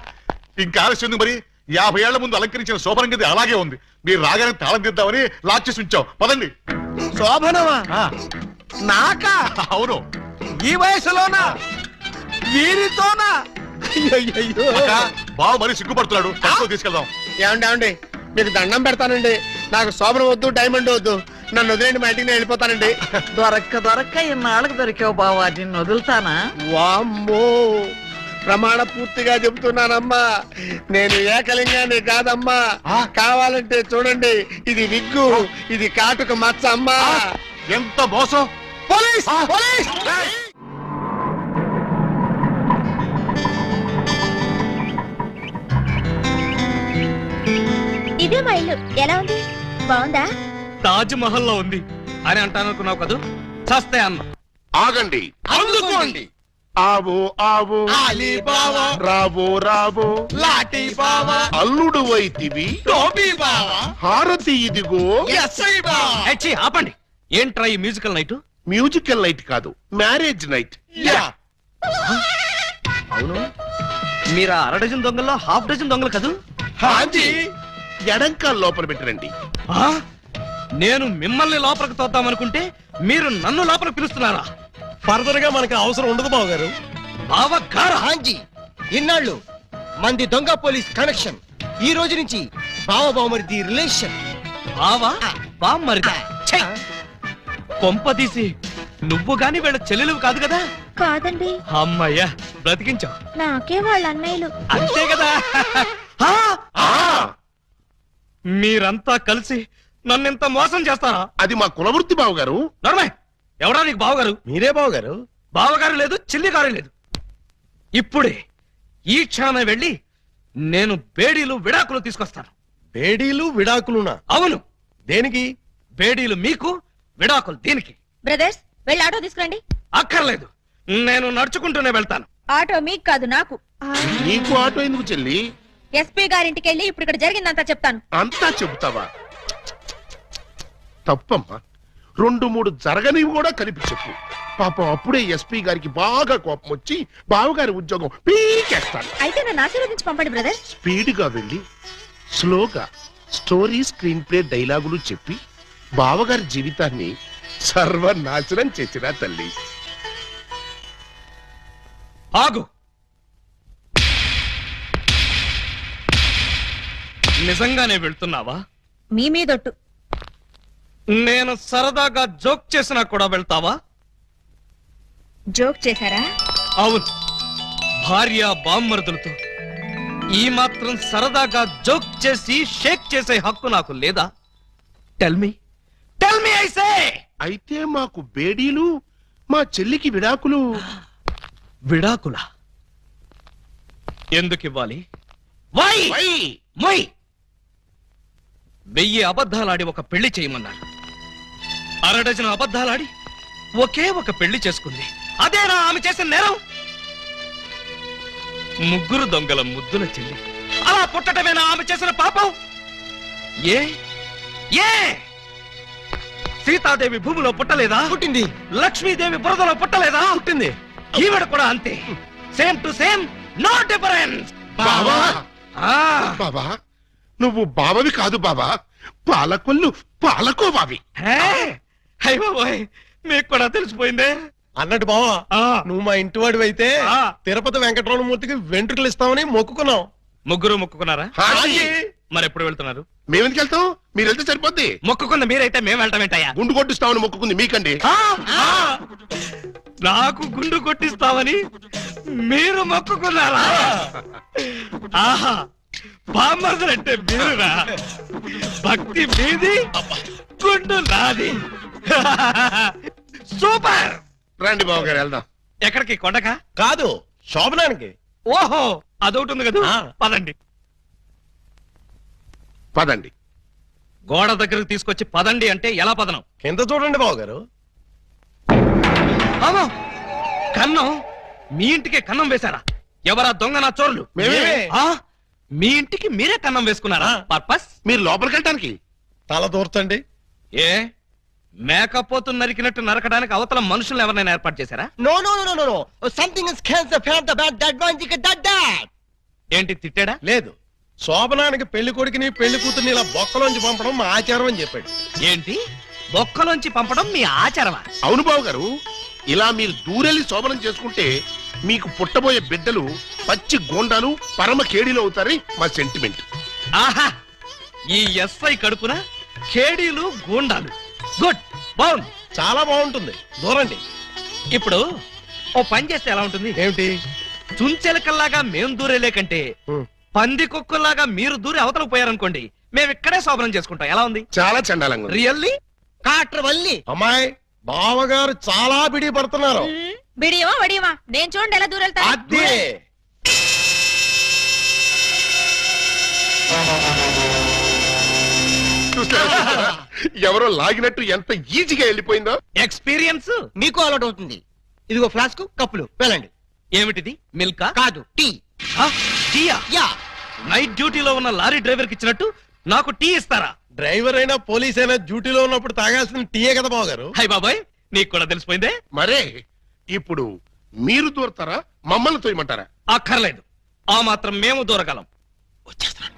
ఇంకా ఆలస్యం మరి. 50 ఏళ్ల ముందు అలంకరించిన శోభనం గది అలాగే ఉంది. మీరు రాగానే తాళం తీద్దామని లాక్ చేసి ఉంచాం. పదండి. శోభనమా? నాకా? అవును. ఈ వయసులోనా? వీరితోనా? అయ్యయ్యో. అక్క, బావ మరి సిగ్గుపడుతున్నాడు. తక్కువ తీసుకెళ్దాం. ఏమండి, మీకు దండం పెడతానండి. నాకు శోభనం వద్దు, డైమండ్ వద్దు. నన్ను వదిలేండి, మా ఇంటికి నేను వెళ్ళిపోతానండి. దొరక్క ఇన్నాళ్ళకి దొరికావు బావా, నిన్ను వదులుతానా? వామ్మో, ప్రమాణ పూర్తిగా చెబుతున్నానమ్మా, నేను ఏకలింగాన్ని కాదమ్మా. కావాలంటే చూడండి, ఇది విగ్గు, ఇది కాటుక మచ్చ అమ్మా. ఎంత మోసం! పోలీస్! పోలీస్! ఇదే మా ఇల్లు. ఎలా ఉంది? బాగుందా? తాజ్ మహల్ లో ఉంది అని అంటానుకున్నావు కదూ, చస్తే అన్న. ఆగండి, అందుకోండి. ఆవో ఆవో అలీబాబా, రావో రావో లాఠీ బావా, అల్లుడు వైతివి, టోపీ బావా, హారతి ఇదిగో. ఎస్ఐ బావా. హెచ్చి, ఆపండి. ఏంట్రా ఈ మ్యూజికల్ నైట్? మ్యూజికల్ నైట్ కాదు, మ్యారేజ్ నైట్. యా. అవును, మీరు 1/2 డజన్ దొంగల్లో 1/2 డజన్ దొంగలు కదూ? హాజీ. ఎడంకాల లోపల పెట్టరండి. ఆ? నేను మిమ్మల్ని లోపలికి తోద్దామనుకుంటే మీరు నన్ను లోపలికి పిలుస్తున్నారా? ఫర్దర్ గా మనకి అవసరం ఉండదు బావగారు. బావగారా? హాంజీ ఇన్నాళ్ళు మంది దొంగ పోలీస్ కనెక్షన్, ఈ రోజు నుంచి బావ బావమరిది రిలేషన్. బావా బామ్మరిదా? ఛీ! కొంపదీసి నువ్వు గాని వీళ్ళ చెల్లెలు కాదు కదా? కాదండి, అమ్మయ్యా బ్రతికించావు. నాకే వాళ్ళ అన్నయ్యలు. అంతే కదా? ఆ! మీరంతా కలిసి నన్నింత మోసం చేస్తారా? అది మా కులవృత్తి బావగారు. నర్మయ్, ఎవరా నీకు బావగారు? మీరే బావగారు. బావగారు లేదు, చిల్లిగారు లేదు. ఇప్పుడే ఈ క్షణమే వెళ్ళి నేను బేడీలు విడాకులు తీసుకొస్తాను. బేడీలు విడాకులునా? అవును, దేనికి? బేడీలు మీకు, విడాకులు దీనికి. బ్రదర్స్, వెళ్ళి ఆటో తీసుకురండి. అక్కర్లేదు, నేను నడుచుకుంటూనే వెళ్తాను. ఆటో మీకు కాదు, నాకు. నీకు ఆటో ఎందుకు చెల్లి? ఎస్పీ గారింటికి వెళ్ళి ఇప్పుడు ఇక్కడ జరిగిందంతా చెప్తాను. అంతా చెబుతావా? తప్పమ్మా, 2-3 జరగనివి కూడా కలిపి చెప్పు. పాపం అప్పుడే ఎస్పీ గారికి బాగా కోపం వచ్చి బావగారి ఉద్యోగం పీకేస్తాడు. అయితే నన్ను ఆశీర్వదించి పంపండి బ్రదర్. స్పీడ్గా వెళ్ళి స్లోగా స్టోరీ, స్క్రీన్ ప్లే, డైలాగులు చెప్పి బావగారి జీవితాన్ని సర్వనాశనం చేసిన తల్లి. ఆగు. నిజంగానే వెళ్తున్నావా? మీ మీదొట్టు. నేను సరదాగా జోక్ చేసినా కూడా వెళ్తావా? జోక్ చేశారా? అవును, భార్య బామ్మరుదులతో ఈ మాత్రం సరదాగా జోక్ చేసి షేక్ చేసే హక్కు నాకు లేదా? Tell me I say. అయితే మాకు బేడీలు, మా చెల్లికి విడాకులు. విడాకుల ఎందుకు ఇవ్వాలి? వై? వై? మొయ్. 1000 అబద్ధాలాడి ఒక పెళ్లి చేయమన్నారు. 6 డజను అబద్ధాలాడి ఒకే ఒక పెళ్లి చేసుకుంది. అదేనా ఆమె చేసిన నేరం? 3 దొంగల ముద్దుల చెల్లి అలా పుట్టటమేనా ఆమె చేసిన పాపం? ఏ ఏ సీతాదేవి భూమిలో పుట్టలేదా? పుట్టింది. లక్ష్మీదేవి బురదలో పుట్టలేదా? పుట్టింది. ఈవిడ కూడా అంతే. Same to same, no difference. బావా, ఆ బాబా, నువ్వు బావవి కాదు బాబా, పాలకొల్లు పాలకోబావి. హే, హై బాబోయ్, మీకు కూడా తెలిసిపోయిందే. అన్నట్టు బావా, ఆ, నువ్వు మా ఇంటి వాడివి అయితే ఆ. తిరుపతి వెంకటరమణమూర్తికి వెంట్రుకలు ఇస్తామని మొక్కుకున్నాం. ముగ్గురు మొక్కుకున్నారా? హాజీ. మరి ఎప్పుడు వెళ్తున్నారు? మేమెందుకు వెళ్తాం? మీరు వెళ్తే సరిపోద్ది. మొక్కుకున్న మీరైతే మేము వెళ్ళటం ఏంటయ్యా? గుండు కొట్టిస్తామని మొక్కుకుంది మీకండి. ఆ, ఆ, నాకు గుండు కొట్టిస్తామని మీరు మొక్కుకున్నారా? ఆహా, బామ్మర్దలంటే మీరురా. భక్తి మీది, గుండు నాది. సూపర్. రండి బావగారు వెళ్దాం. ఎక్కడికి? కొండకా? కాదు, శోభనానికి. ఓహో, అదొకటి ఉంది కదా. ఆ. పదండి. పదండి. గోడ దగ్గరకు తీసుకొచ్చి పదండి అంటే ఎలా పదనం? కింద చూడండి బావగారు. అమ్మో, కన్నం. మీ ఇంటికే కన్నం వేశారా? ఎవరా దొంగ నా చోరులు? మేమే. ఆ, మీ ఇంటికి మీరే కన్నం వేసుకున్నారా? ఆ. పర్పస్? మీరు లోపలికి వెళ్ళటానికి. తల దూర్చండి. ఏ మేకపోతు నరికినట్టు నరకడానికి అవతల మనుషులను ఎవరైనా ఏర్పాటు చేశారా? No, no, no, no, no, no. Something is cancer, phantom, bad, that one, that. ఏంటి తిట్టాడా? లేదు, శోభనానికి పెళ్లి కొడుకుని పెళ్లి కూతుర్ని ఇలా బొక్కలోంచి పంపడం మా ఆచారం అని చెప్పాడు. ఏంటి బొక్కలోంచి పంపడం మీ ఆచారమా? అవును బావగారు, ఇలా మీరు దూరెళ్ళి శోభనం చేసుకుంటే మీకు పుట్టబోయే బిడ్డలు పచ్చి గోండాలు, పరమ కేడీలు అవుతారని మా సెంటిమెంట్. ఆహా, ఈ ఎస్ఐ కడుపున కేడీలు గూండాలు. గుడ్, బాగుంది. చాలా బాగుంటుంది. దూరండి. ఇప్పుడు ఓ పని చేస్తే ఎలా ఉంటుంది? ఏమిటి? చుంచెలకల్లాగా మేం దూరేలే కంటే పంది కుక్కల్లాగా మీరు దూరి అవతలకు పోయారనుకోండి, మేము ఇక్కడే శోభనం చేసుకుంటాం. ఎలా ఉంది? చాలా చండాలంగా ఉంది. రియల్లీ? కాట్రవల్లి. అమ్మాయి, బావగారు చాలా బిడి పడుతున్నారు. బిడియమా వడియమా, నేను చూడండి ఎలా దూరెళ్తా. అదే. చూస్తారా? ఎవరో లాగినట్టు ఎంత ఈజీగా వెళ్ళిపోయిందో. ఎక్స్పీరియన్స్ మీకు అలవాటు అవుతుంది. ఇదిగో ఫ్లాస్క్, కప్పులు, వెళ్ళండి. ఏమిటిది? మిల్కా? కాదు, టీ. టీయా? యా. నైట్ డ్యూటీలో ఉన్న లారీ డ్రైవర్ కి ఇచ్చినట్టు నాకు టీ ఇస్తారా? డ్రైవర్ అయినా పోలీస్ అయినా డ్యూటీలో ఉన్నప్పుడు తాగాల్సిన టీయే కదా బావగారు. హై బాబాయ్, నీకు కూడా తెలిసిపోయిందే. మరే ఇప్పుడు మీరు దూరతారా, మమ్మల్ని తోయమంటారా? అక్కర్లేదు, ఆ మాత్రం మేము దూరగలం. వచ్చేస్తున్నాను.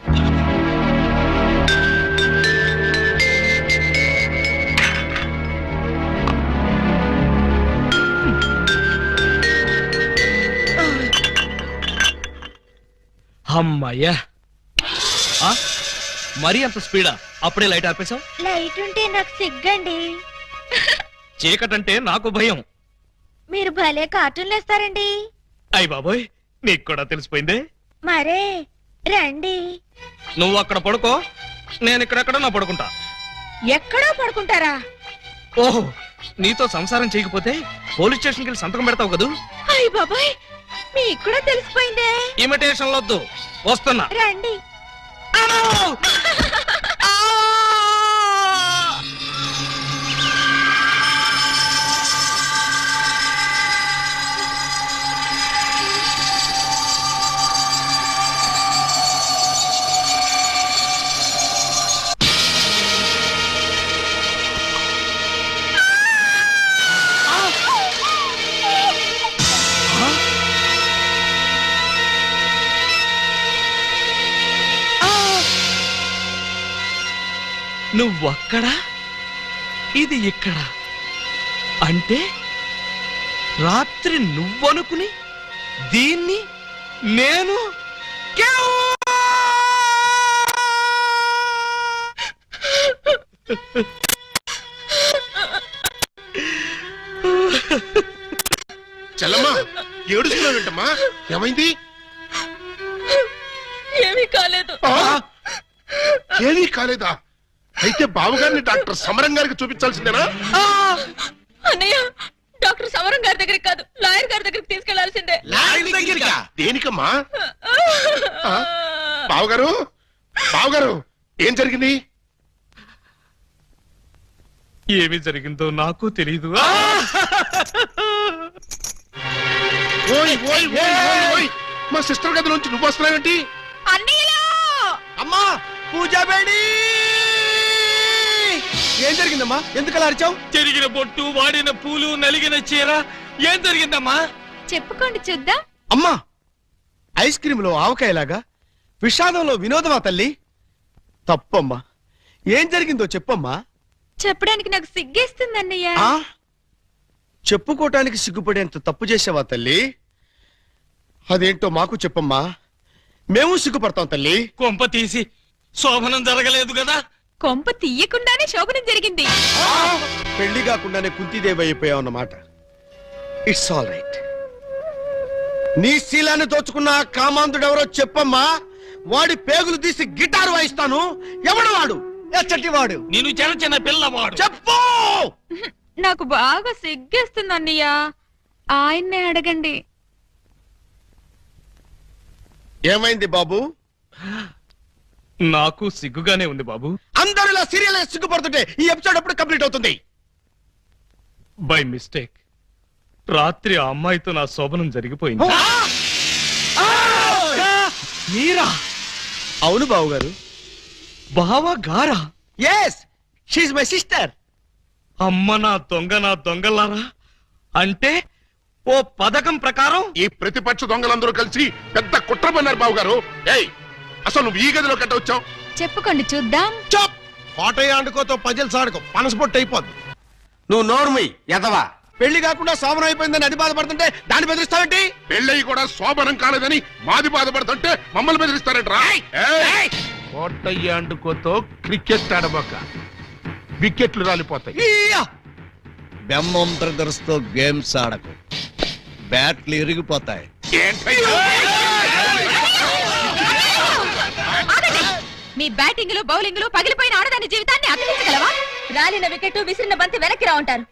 అమ్మయ్యా ఆ? మరీ అంత స్పీడా? అప్పుడే లైట్ ఆపేశావు? లైట్ ఉంటే నాకు సిగ్గండి. చీకటంటే నాకు భయం. మీరు భలే కార్టూన్లు వేస్తారండి. అయ్ బాబోయ్, నీకు కూడా తెలిసిపోయిందే. మరే రండి. నువ్వు అక్కడ పడుకో, నేను ఇక్కడెక్కడ నా పడుకుంటా. ఎక్కడో పడుకుంటారా? ఓహో, నీతో సంసారం చేయకపోతే పోలీస్ స్టేషన్కి వెళ్ళి సంతకం పెడతావు కదూ. అయ్య బాబాయ్, మీకు కూడా తెలిసిపోయిందే. ఇమిటేషన్ వద్దు, వస్తున్నా. రండి. నువ్వక్కడ, ఇది ఇక్కడ. అంటే రాత్రి నువ్వనుకుని దీన్ని నేను చెల్లమ్మా, ఏడుస్తున్నావు ఏంటమ్మా? ఏమైంది? ఏమీ కాలేదు. ఏమీ కాలేదా? అయితే బావగారిని డాక్టర్ సమరం గారికి చూపించాల్సిందేనా? అన్నయ్య, డాక్టర్ సమరం గారి దగ్గరికి కాదు, లాయర్ గారి దగ్గరికి తీసుకెళ్లాల్సిందే. దేనికమ్మా? బావగారు, బావగారు, ఏం జరిగింది? ఏమి జరిగిందో నాకు తెలీదు. ఓయ్ ఓయ్ ఓయ్ ఓయ్ ఓయ్, మా సిస్టర్ గది నుంచి నువ్వు వస్తున్నావేంటి? అమ్మా పూజా బేడి, ఏం జరిగిందమ్మా? ఎందుకలా అరిచావు? చెరిగిన బొట్టు, వాడిన పూలు, నలిగిన చీర. ఏం జరిగిందమ్మా? చెప్పుకోండి చూద్దాం. అమ్మా, ఐస్ క్రీమ్ లో ఆవకాయలాగా విషాదంలో వినోదమా తల్లి? తప్పమ్మా, ఏం జరిగిందో చెప్పమ్మా. చెప్పడానికి నాకు సిగ్గేస్తుంది అన్నయ్య. ఆ చెప్పుకోటానికి సిగ్గుపడేంత తప్పు చేసావా తల్లి? అదేంటో మాకు చెప్పమ్మా, మేము సిగ్గుపడతాం తల్లి. కొంప తీసి శోభనం జరగలేదు కదా? కొంప తీయకుండానే శోభనం జరిగింది. పెళ్లి కాకుండానే కుంతిదేవి అయిపోయావు అన్నమాట. It's all right. నీ శీలాన్ని దోచుకున్న ఆ కామాంధుడు ఎవరో చెప్పమ్మా. వాడి పేగులు తీసి గిటారు వాయిస్తాను. ఎవడు వాడు? ఎచ్చటి వాడు? నేను చిన్న చిన్న పిల్లవాడు. చెప్పు. నాకు బాగా సిగ్గేస్తుంది అన్నయ్య, ఆయన్నే అడగండి. ఏమైంది బాబు? నాకు సిగ్గుగానే ఉంది బాబు. అందరూ ఇలా సీరియల్ సిగ్గుపడుతుంటే ఈ ఎపిసోడ్ ఎప్పుడు కంప్లీట్ అవుతుంది? బై మిస్టేక్ రాత్రి ఆ అమ్మాయితో నా శోభనం జరిగిపోయింది. మీరా? అవును బాబు గారు. బావా గారా? Yes, she my sister. అమ్మ నా దొంగలారా. అంటే ఓ పథకం ప్రకారం ఈ ప్రతిపక్ష దొంగలందరూ కలిసి పెద్ద కుట్ర పన్నారు బావగారు. ఏయ్, అసలు నువ్వు ఈ గదిలో కట్ట వచ్చావు? చెప్పుకోండి చూద్దాం. చప్, కోటయ్య ఆడుకోతో పజిల్స్ ఆడుకో, పనసపొట్టు అయిపోద్ది. నువ్వు నోర్మి ఎదవా. పెళ్లి కాకుండా శోభనం అయిపోయిందని అది బాధపడుతుంటే దాన్ని బెదిరిస్తావేంటి? పెళ్ళయి కూడా శోభనం కాలేదని మాది బాధపడుతుంటే మమ్మల్ని బెదిరిస్తారంట్రా. ఏయ్, కోటయ్య అండుకోతో క్రికెట్ ఆడబోక, వికెట్లు రాలిపోతాయి. బెమ్మం బ్రదర్స్ తో గేమ్స్ ఆడకు, బ్యాట్లు ఇరిగిపోతాయి. ఏంటయ్యా? మీ బ్యాటింగ్ లో బౌలింగ్ లో పగిలిపోయిన ఆడదాని జీవితాన్ని అతికించగలవా? రాలిన వికెట్, విసిరిన బంతి వెనక్కి రా ఉంటారు.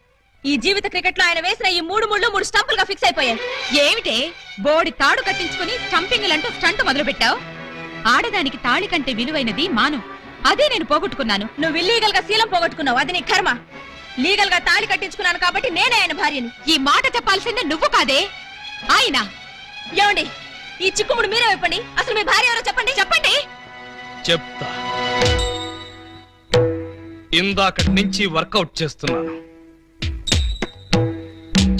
ఈ జీవిత క్రికెట్ లో ఆయన వేసిన ఈ 3 ముళ్ళు 3 స్టంపులుగా ఫిక్స్ అయిపోయాయి. ఏమిటే బోడి తాడు కట్టించుకుని స్టంపింగ్ అంటూ స్టంట్ మొదలు పెట్టావు? ఆడదానికి తాళి కంటే విలువైనది మాను. అదే నేను పోగొట్టుకున్నాను. నువ్వు ఇల్లీగల్ గా శీలం పోగొట్టుకున్నావు, అది నీ కర్మ. లీగల్ గా తాళి కట్టించుకున్నాను కాబట్టి నేనే ఆయన భార్యని. ఈ మాట చెప్పాల్సిందే నువ్వు కాదే ఆయన. ఏమండి, ఈ చిక్కుముడు మీరే చెప్పండి. అసలు మీ భార్య ఎవరో చెప్పండి. చెప్పండి. చెప్తా. ఇందాకటి నుంచి వర్కౌట్ చేస్తున్నాను.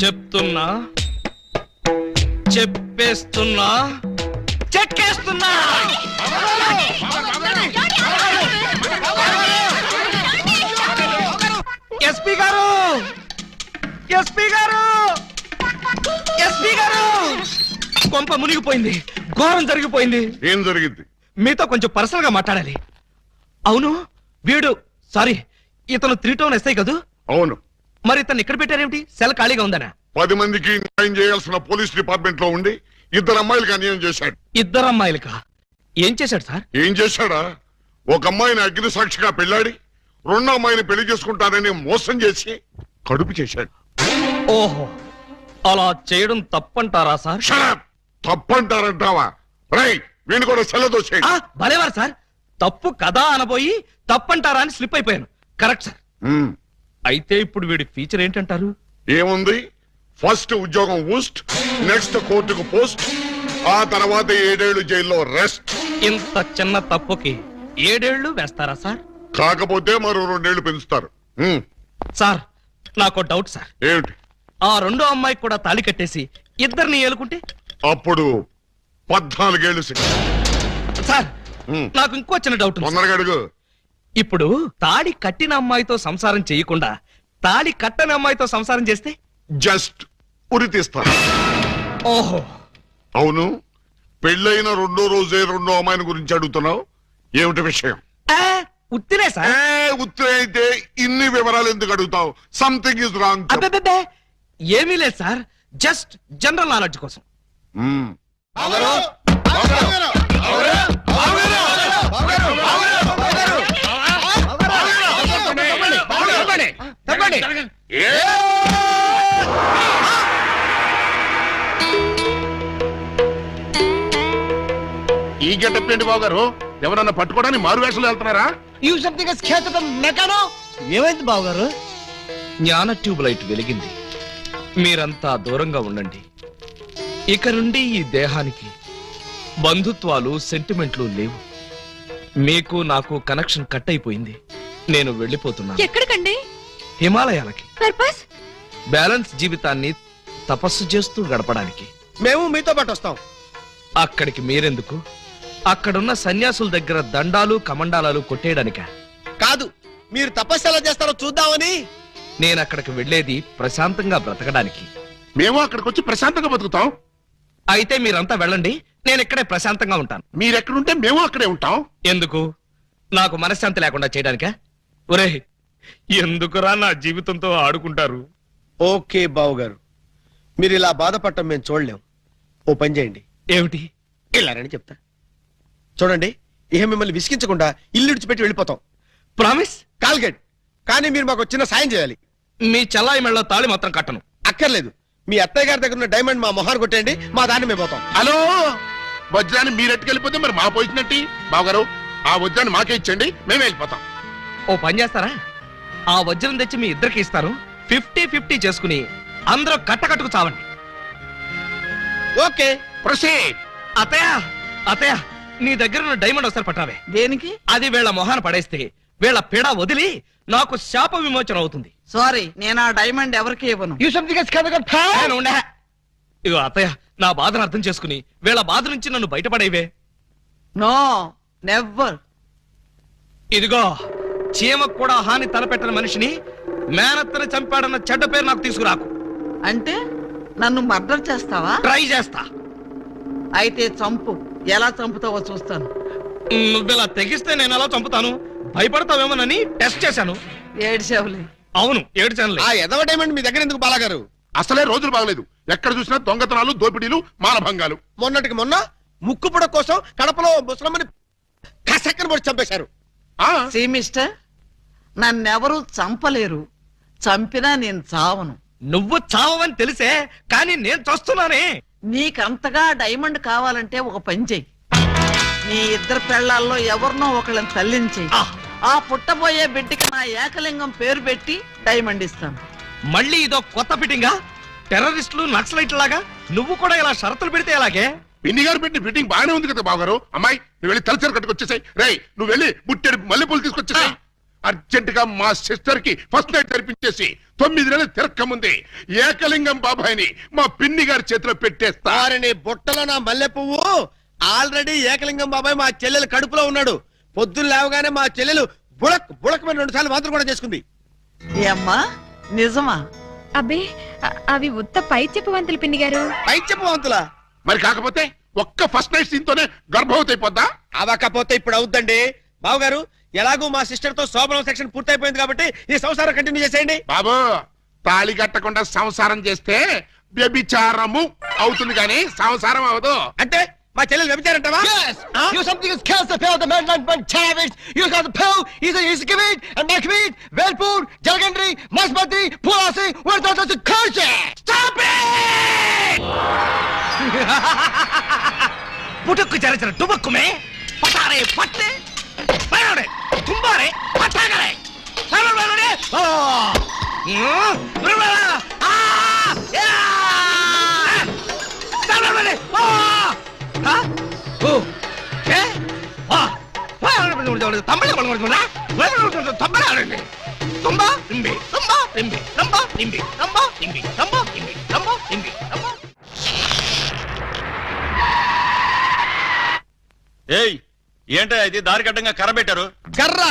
చెప్తున్నా, చెప్పేస్తున్నా, చెక్కేస్తున్నా. ఎస్పీ గారు, ఎస్పీ గారు, ఎస్పీ గారు, కొంప మునిగిపోయింది, ఘోరం జరిగిపోయింది. ఏం జరిగింది? మీతో కొంచెం పర్సనల్ గా మాట్లాడాలి. అవును, వీడు సారీ ఇతను 3 టౌన్ ఎస్ఐ కదూ? అవును. మరి ఇతను ఇక్కడ పెట్టారేమిటి? సెల్ ఖాళీగా ఉందనా? 10 మందికి న్యాయం చేయాల్సిన పోలీస్ డిపార్ట్మెంట్ లో ఉండి 2 అమ్మాయిలకి అన్యాయం చేశాడు. 2 అమ్మాయిలకా? ఏం చేశాడు సార్? ఏం చేశాడా? ఒక అమ్మాయిని అగ్ని సాక్షిగా పెళ్ళాడి 2వ అమ్మాయిని పెళ్లి చేసుకుంటానని మోసం చేసి కడుపు చేశాడు. ఓహో, అలా చేయడం తప్పంటారా సార్? షడప్! తప్పంటారంటావా? రై, వీణు కూడా సెల్లదోసేయండి. భలేవారు సార్, తప్పు కదా అనబోయి తప్పంటారా అని స్లిప్ అయిపోయాను. Correct sir. అయితే ఇప్పుడు వీడి ఫీచర్ ఏంటంటారు? ఏముంది? ఫస్ట్ ఉద్యోగం ఊస్ట్, నెక్స్ట్ కోర్టుకు పోస్ట్, ఆ తర్వాత 7 ఏళ్లు జైల్లో రెస్ట్. ఇంత చిన్న తప్పుకి 7 ఏళ్లు వేస్తారా సార్? కాకపోతే మరో 2 ఏళ్లు పెంచుతారు. సార్, నాకు డౌట్ సార్. ఏమిటి? ఆ 2వ అమ్మాయికి కూడా తాళి కట్టేసి 2ని ఏలుకుంటే? అప్పుడు 14 ఏళ్లు శిక్ష. సార్, నాకు ఇంకో చిన్న డౌట్ ఉంది సార్. తొందరగా అడుగు. ఇప్పుడు తాళి కట్టిన అమ్మాయితో సంసారం చేయకుండా తాళి కట్టని అమ్మాయితో సంసారం చేస్తే? జస్ట్ ఉరి తీస్తారు. ఓహో, అవును, పెళ్ళైన 2వ రోజే 2వ అమ్మాయిని గురించి అడుగుతున్నావు. ఏమిటి విషయం? ఉత్తినే సార్. ఉత్తరే అయితే ఇన్ని వివరాలు ఎందుకు అడుగుతావు? Something is wrong. అబ్బే, ఏమీ లేదు సార్, జస్ట్ జనరల్ నాలెడ్జ్ కోసం. ఈ గెటప్ ఏంటి బాబు గారు? ఎవరన్నా పట్టుకోవడానికి మారు వేషాలు వెళ్తున్నారా? ఏమైంది బావగారు? జ్ఞాన ట్యూబ్ లైట్ వెలిగింది. మీరంతా దూరంగా ఉండండి. ఇక నుండి ఈ దేహానికి బంధుత్వాలు, సెంటిమెంట్లు లేవు. మీకు నాకు కనెక్షన్ కట్ అయిపోయింది. నేను వెళ్ళిపోతున్నాను. ఎక్కడికండి? హిమాలయాలకి. పర్పస్? బ్యాలెన్స్ జీవితాన్ని తపస్సు చేస్తూ గడపడానికి. మేము మీతో పాటు వస్తాం. అక్కడికి మీరెందుకు? అక్కడున్న సన్యాసుల దగ్గర దండాలు కమండాలాలు కొట్టేయడానిక? కాదు, మీరు తపస్సు ఎలా చేస్తారో చూద్దామని. నేను అక్కడికి వెళ్ళేది ప్రశాంతంగా బ్రతకడానికి. మేము అక్కడికి వచ్చి ప్రశాంతంగా బతుకుతాం. అయితే మీరంతా వెళ్ళండి, నేను ఇక్కడే ప్రశాంతంగా ఉంటాను. మీరెక్కడుంటే మేము అక్కడే ఉంటాం. ఎందుకు? నాకు మనశ్శాంతి లేకుండా చేయడానికా? ఒరే, ఎందుకురా నా జీవితంతో ఆడుకుంటారు? ఓకే బావగారు, మీరు ఇలా బాధపడటం మేము చూడలేం. ఓ పని చేయండి. ఏమిటి? ఇలారని చెప్తా. చూడండి, ఇహ మిమ్మల్ని విసిగించకుండా ఇల్లు విడిచిపెట్టి వెళ్ళిపోతాం. ప్రామిస్? కాల్గేట్. కానీ మీరు మాకు చిన్న సాయం చేయాలి. మీ చెల్లాయి మెళ్ళ తాళి మాత్రం కట్టను. అక్కర్లేదు, మీ అత్తయ్య గారి దగ్గర ఉన్న డైమండ్ మా మొహాన్ని కొట్టేయండి, మా దాన్ని మేము పోతాం. హలో, వజ్రాన్ని మీరెట్టుకెళ్ళిపోతే మరి మా పోయినట్టి. బావగారు, ఆ వజ్రాన్ని మాకే ఇచ్చండి, మేమే వెళ్ళిపోతాం. ఓ పని చేస్తారా? ఆ వజ్రం తెచ్చి మీ ఇద్దరికి ఇస్తాను. 50-50 చేసుకుని అందరూ కట్టకట్టుకు చావండి. Okay, proceed. అతయ్య, నీ దగ్గర ఉన్న డైమండ్ ఒకసారి పట్టావే. దేనికి? అది వీళ్ళ మొహాన పడేస్తే వీళ్ళ పీడ వదిలి నాకు శాప విమోచన అవుతుంది. సారీ, నేను ఆ డైమండ్ ఎవరికి ఇవ్వను. నేను ఉండే. ఇగో అత్తయ్య, నా బాధను అర్థం చేసుకుని వీళ్ళ బాధ నుంచి నన్ను బయటపడేవే. No, never. ఇదిగో, చీమకు కూడా హాని తలపెట్టని మనిషిని మేనత్తని చంపాడన్న చెడ్డ పేరు నాకు తీసుకురాకు. అంటే నన్ను మర్డర్ చేస్తావా? ట్రై చేస్తా. అయితే చంపు. ఎలా చంపుతావో చూస్తాను. నువ్విలా తెగిస్తే నేను ఎలా చంపుతాను? భయపడతావేమోనని టెస్ట్ చేశాను. ఏడ్చేవులే. అవును, ఏడ్చానులే. ఆ ఎదవ డైమండ్ మీ దగ్గర ఎందుకు బాలాగారు? అసలే రోజులు బాగలేదు. ఎక్కడ చూసినా దొంగతనాలు, దోపిడీలు, మానభంగాలు. మొన్నటికి మొన్న ముక్కుపుడ కోసం కడపలో ముసలమ్మని కసక్కన పొడి చంపేశారు. సీ మిస్టర్, నన్నెవరూ చంపలేరు. చంపినా నేను చావను. నువ్వు చావని తెలిసే, కానీ నేను చస్తున్నానే. నీకంతగా డైమండ్ కావాలంటే ఒక పని చెయ్యి. నీ 2 పెళ్లాల్లో ఎవరినో ఒకళ్ళని తల్లించి ఆ పుట్టబోయే బిడ్డకి నా ఏకలింగం పేరు పెట్టి డైమండ్ ఇస్తాను. మళ్ళీ ఇదో కొత్త ఫిట్టింగా? టెర్రరిస్టులు, నక్సలైట్ లాగా నువ్వు కూడా ఇలా షరతులు పెడితే ఎలాగే? పిన్ని గారు పెట్టిన ఫిట్టింగ్ బాగానే ఉంది కదా బావగారు. అమ్మాయి, నువ్వు వెళ్ళి తలచరు కట్టుకొచ్చేసాయి. రేయ్, నువ్వు వెళ్ళి బుట్టెడు మల్లెపూలు తీసుకొచ్చేసాయి. అర్జెంట్ గా మా సిస్టర్ కి ఫస్ట్ నైట్ తెరిపించేసి 9 నెలలు తిరక్క ముందే ఏకలింగం బాబాయిని మా పిన్ని గారి చేతిలో పెట్టేస్తా. నీ బుట్టలో నా మల్లె పువ్వు. ఆల్రెడీ ఏకలింగం బాబాయ్ మా చెల్లెలు కడుపులో ఉన్నాడు. పొద్దున్న లేవగానే మా చెల్లెలు బుడకమైన 2 సార్లు మాత్రం కూడా చేసుకుంది. ఏమ్మా, నిజమా? అబ్బే, అవి ఉత్త పై చెప్పవంతులు పిన్ని గారు. పై చెప్పవంతులా? మరి కాకపోతే ఒక్క ఫస్ట్ నైట్ సీన్ తోనే గర్భవతి అయిపోద్దా? అవకపోతే ఇప్పుడు అవుద్దండి బావగారు. ఎలాగూ మా సిస్టర్ తో శోభనం సెక్షన్ పూర్తయిపోయింది కాబట్టి ఈ సంసారం కంటిన్యూ చేసేయండి. బాబు, తాళి కట్టకుండా సంసారం చేస్తే వ్యభిచారము అవుతుంది కానీ సంసారం అవదు. అంటే మా చెల్లెలు వ్యభిచారంటావా? Yes! You something is kills the pill, the man not one savage. You got the pill, he's a kibid, and my kibid, Velpur, Jalgandri, Masbati, Pulasi, where does the curse? Stop it! పుట్టుకు చరచర టుబక్కుమే పటారే పట్టే పయోడే కుంబారే పట్టాగరే సరవలడే ఆ బ్రబల ఆ yeah సరవలడే ఆ హ ఓ ఏ ఆ తమిళ పలకొడుతున్నా తమిళ తుంబా తింబి తుంబా తింబి తుంబా తింబి తుంబా తింబి తుంబా తింబి తుంబా తింబి తుంబా. ఏయ్ ఏంటో ఇది దారి కట్టంగా కర్ర పెట్టారు? కర్ర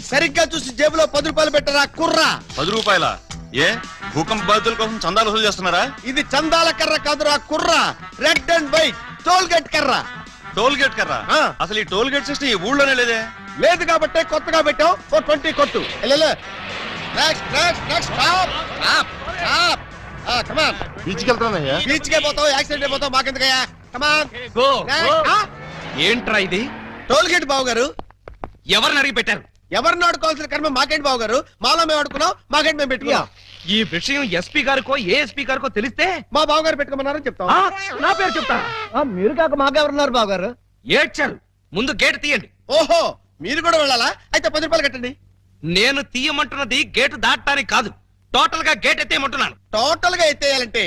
సరిగ్గా చూసి జేబులో 10 రూపాయలు పెట్టరా కుర్రా. 10 రూపాయల? ఏ భూకంప బాధితుల కోసం చందాలు వసూలు చేస్తున్నారా? ఇది చందాల కర్ర కాదురా కుర్రా, red and white toll gate కర్ర. టోల్ గేట్ కర్ర? ఆ. అసలు ఈ టోల్ గేట్ సిస్టమ్ ఈ ఊళ్ళోనే లేదే. లేదు కాబట్టి కొత్తగా పెట్టాం. 20 కొట్టు. Next next next stop stop stop. Come on. బీచ్కి వెళ్తానయ్యా. బీచ్ కే పోతావు, యాక్సిడెంట్ అయిపోతావు, మాకెందుకయ్యా. కమాన్. గో ఏంట్రా ఇది? టోల్ గేట్ బావు గారు. ఎవరిని అడిగి పెట్టారు? ఎవరిని ఆడుకోవాల్సిన కర్మ మాకేంటి బావు గారు? మాలో మేము ఆడుకున్నాం, మాకేంటి మేము పెట్టుకున్నాం. ఈ విషయం ఎస్పీ గారికో ఏఎస్పీ గారికో తెలిస్తే మా బావు గారు పెట్టుకోమన్నారని చెప్తాం. ఆ, నా పేరు చెప్తా. మీరు కాక మాకెవరున్నారు బావ గారు? ఏడ్చారు. ముందు గేట్ తీయండి. ఓహో, మీరు కూడా వెళ్ళాలా? అయితే 10 రూపాయలు కట్టండి. నేను తీయమంటున్నది గేటు దాటడానికి కాదు, టోటల్ గా గేట్ ఎత్తేయమంటున్నాను. టోటల్ గా ఎత్తేయాలంటే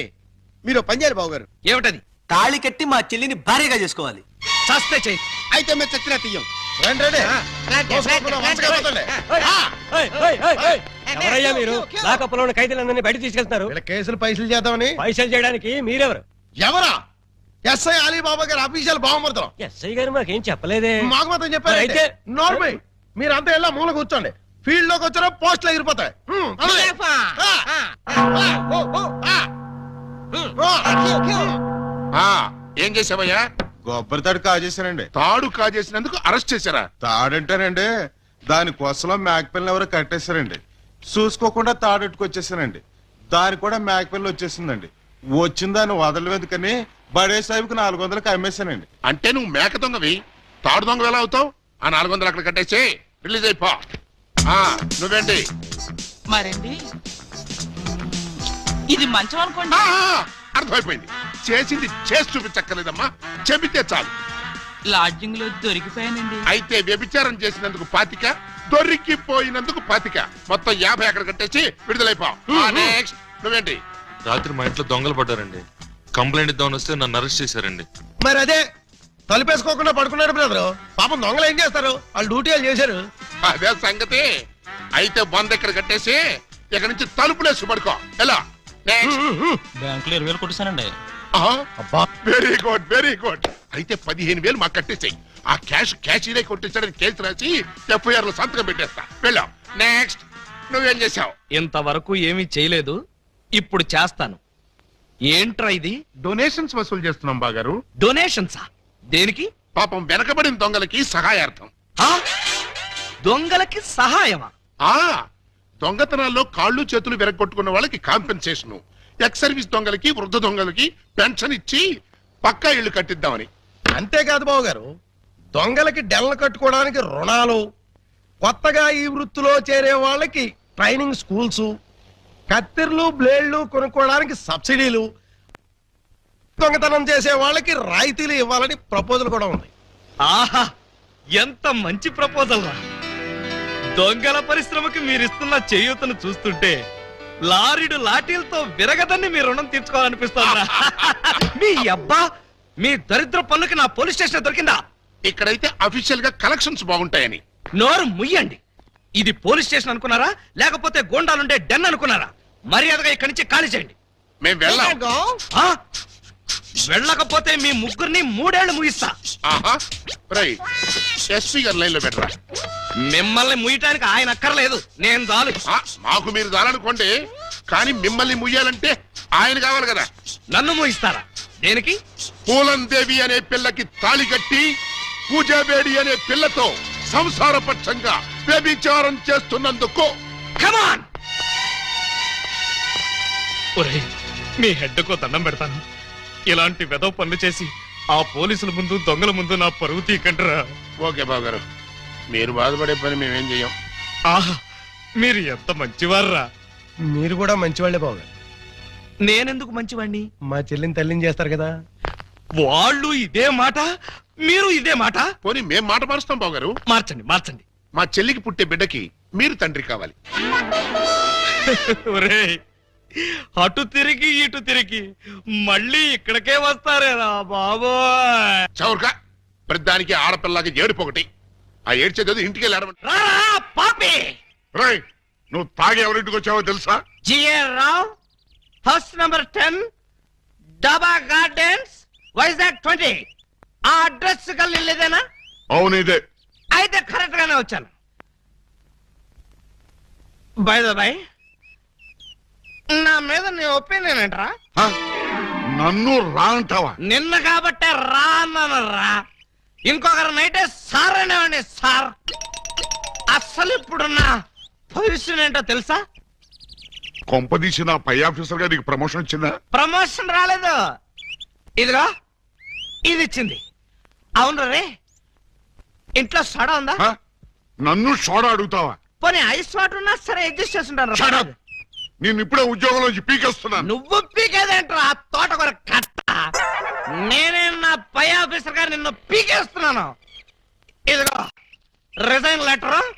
మీరు ఓ పని చేయాలి బావు గారు. ఏమిటది? తాళి కట్టి మా చెల్లిని భార్యగా చేసుకోవాలి. చస్తే చెయ్యి. అయితే మేము చచ్చినా తీయం. ఎవరయ్యా మీరు? లాకప్లో ఉన్న ఖైదీలందరినీ బయట తీసుకెళ్తున్నారు. వీళ్ళ కేసులు పైసలు చేద్దామని. పైసలు చేయడానికి మీరెవరు? ఎవరా? ఎస్ఐ అలీబాబా గారు అఫీషియల్ బావమరుతాం. ఎస్ఐ గారు మాకేం చెప్పలేదే. మాకు మాత్రం చెప్పారు. మరి అయితే? నార్మల్ మీరంతా వెళ్ళా మూల కూర్చోండి. ఫీల్డ్ లోకి వచ్చారో పోస్టులు ఎగిరిపోతాయి. ఏం చేసావయ్యా? కొబ్బరి తాడు కాజేశానండి. తాడు కాజేసినందుకు అరెస్ట్ చేశారా? తాడంటానండి, దాని కొసలో మేకపిల్లని ఎవరో కట్టేశారండి. చూసుకోకుండా తాడెట్టుకొచ్చేసానండి. దాని కూడా మేకపిల్ల వచ్చేసిందండి. వచ్చిన దాన్ని వదలవేందుకని బడే సాహిబ్కి 400కి అమ్మేశానండి. అంటే నువ్వు మేక దొంగవి, తాడు దొంగ ఎలా అవుతావు? ఆ 400 అక్కడ కట్టేసి రిలీజ్ అయిపో. నువ్వేంటి? మరండి ఇది మంచం అనుకోండి. అర్థమైపోయింది. చేసింది చేసి చూపించక్కర్లేదమ్మా, చెబితే చాలు. లాడ్జింగ్ లో దొరికిపోయానండి. అయితే వ్యభిచారం చేసినందుకు 25, దొరికిపోయినందుకు 25, మొత్తం 50 అక్కడ కట్టేసి విడుదలైపో. నెక్స్ట్ నువ్వేంటి? రాత్రి మా ఇంట్లో దొంగలు పడ్డారండి. కంప్లైంట్ ఇద్దామని వస్తే నన్ను అరెస్ట్ చేశారండి. మరి అదే తలుపేసుకోకుండా పడుకున్నాడు బ్రదరు. పాపం దొంగలు ఏం చేస్తారు? వాళ్ళు డ్యూటీ వాళ్ళు చేశారు. అదే సంగతి. అయితే 100 ఇక్కడ కట్టేసి ఇక్కడ నుంచి తలుపులేసి పడుకో. ఎలా? బ్యాంకులో 20,000 కొట్టేశానండి. Very good, very good. అయితే 15,000 మాకు కట్టేసాయి. ఆ క్యాషీనే కొట్టేసాడని కేసు రాసి FIR లో సంతకం పెట్టేస్తా. వెళ్ళాం. నెక్స్ట్ నువ్వేం చేసావు? ఇంతవరకు ఏమీ చేయలేదు, ఇప్పుడు చేస్తాను. ఏంట్రా ఇది? డొనేషన్స్ వసూలు చేస్తున్నాం బాగారు. డొనేషన్సా? దేనికి? పాపం వెనకబడిన దొంగలకి సహాయార్థం. ఆ? దొంగలకి సహాయమా? దొంగతనాల్లో కాళ్ళు చేతులు విరగొట్టుకున్న వాళ్ళకి కాంపెన్సేషన్, ఎక్స్ సర్వీస్ దొంగలకి, వృద్ధ దొంగలకి పెన్షన్ ఇచ్చి పక్కా ఇళ్లు కట్టిద్దామని. అంతేకాదు బాబు గారు, దొంగలకి డెల్ల కట్టుకోవడానికి రుణాలు, కొత్తగా ఈ వృత్తిలో చేరే వాళ్ళకి ట్రైనింగ్ స్కూల్స్, కత్తిర్లు బ్లేడ్లు కొనుక్కోవడానికి సబ్సిడీలు, దొంగతనం చేసే వాళ్ళకి రాయితీలు ఇవ్వాలని ప్రపోజల్ కూడా ఉంది. ఆహా, ఎంత మంచి ప్రపోజల్ రా. దొంగల పరిశ్రమకి మీరిస్తున్న చేయూతను చూస్తుంటే లారీడు లాఠీలతో విరగదని మీ రుణం తీర్చుకోవాలనిపిస్తోందిరా. మీ అబ్బా, మీ దరిద్ర పనులకి నా పోలీస్ స్టేషన్ దొరికిందా? ఇక్కడైతే అఫీషియల్ గా కలెక్షన్స్ బాగుంటాయని. నోరు ముయ్యండి. ఇది పోలీస్ స్టేషన్ అనుకున్నారా, లేకపోతే గోండాలుండే డెన్ అనుకున్నారా? మర్యాదగా ఇక్కడి నుంచి ఖాళీ చేయండి. మేము వెళ్ళాం. ఆ? వెళ్ళకపోతే మీ ముగ్గురిని 3 ఏళ్లు ముగిస్తా. ఎస్పీ గారు లైన్ లో పెట్టరా. మిమ్మల్ని ముయ్యటానికి ఆయన అక్కర్లేదు, నేను చాలు. మాకు మీరు చాలనుకోండి, కానీ మిమ్మల్ని ముయ్యాలంటే ఆయన కావాలి కదా. నన్ను ముగిస్తారా? దేనికి? పూలందేవి అనే పిల్లకి తాళి కట్టి పూజాబేడి అనే పిల్లతో సంసారపక్షంగా వ్యభిచారం చేస్తున్నందుకు. కమాన్! ఒరేయ్, మీ హెడ్కో దండం పెడతాను. ఇలాంటి వెదవ పనులు చేసి ఆ పోలీసుల ముందు దొంగల ముందు నా పరువు తీకంటరా. ఓకే బావగారు, మీరు బాధపడే పని మేమేం చెయ్యం. ఆహా, మీరు ఎంత మంచివారా. మీరు కూడా మంచివాళ్లే బావగారు. నేనెందుకు మంచివాణ్ణి? మా చెల్లిని తల్లిని చేస్తారు కదా. వాళ్ళు ఇదే మాట, మీరు ఇదే మాట. పోనీ మేం మాట మారుస్తాం బావగారు. మార్చండి, మార్చండి. మా చెల్లికి పుట్టే బిడ్డకి మీరు తండ్రి కావాలి. ఒరేయ్, అటు తిరిగి ఇటు తిరిగి మళ్ళీ ఇక్కడికే వస్తారేరా బాబోయ్. చౌర్గా ప్రతిదానికి ఆడపిల్లకి ఏడుపు ఒకటి. ఆ ఏడ్చేది ఇంటికి వెళ్ళాడమంట. రారా పాపి! రై, నువ్వు తాగి ఎవరింటికి వచ్చావో తెలుసా? జిఆర్ రావు, హౌస్ నంబర్ 10, డబా గార్డెన్స్, వైజాగ్ 20. ఆ అడ్రస్ కలిదేనా? అవును ఇదే. అయితే కరెక్ట్ గానే వచ్చాను. బై ద బై, నా మీద నీ ఒపీనియన్ ఏంట్రా? హ? నన్ను రా అంటావా? నిన్న కాబట్టే రా అన్నాను రా. ఇంకొకరు నైటే సార్ అనేవాడిని సార్. అసలు ఇప్పుడున్న పొజిషన్ ఏంటో తెలుసా? కొంపదీసి నా పై ఆఫీసర్ గా నీకు ప్రమోషన్ వచ్చిందా? ప్రమోషన్ రాలేదు. ఇదిగో ఇది ఇచ్చింది. అవును రే, ఇంట్లో సోడా ఉందా? హ? నన్ను సోడా అడుగుతావా? పోనీ ఐస్ వాటర్ ఉన్నా సరే అడ్జస్ట్ చేస్తుంటాను. Shut up! నేను ఇప్పుడే ఉద్యోగంలోంచి పీకేస్తున్నాను. నువ్వు పీకేదేంట్రా తోటకూర కట్ట. నేనే నా పై ఆఫీసర్ గారు నిన్ను పీకేస్తున్నాను. ఇదిగో రిజైన్ లెటర్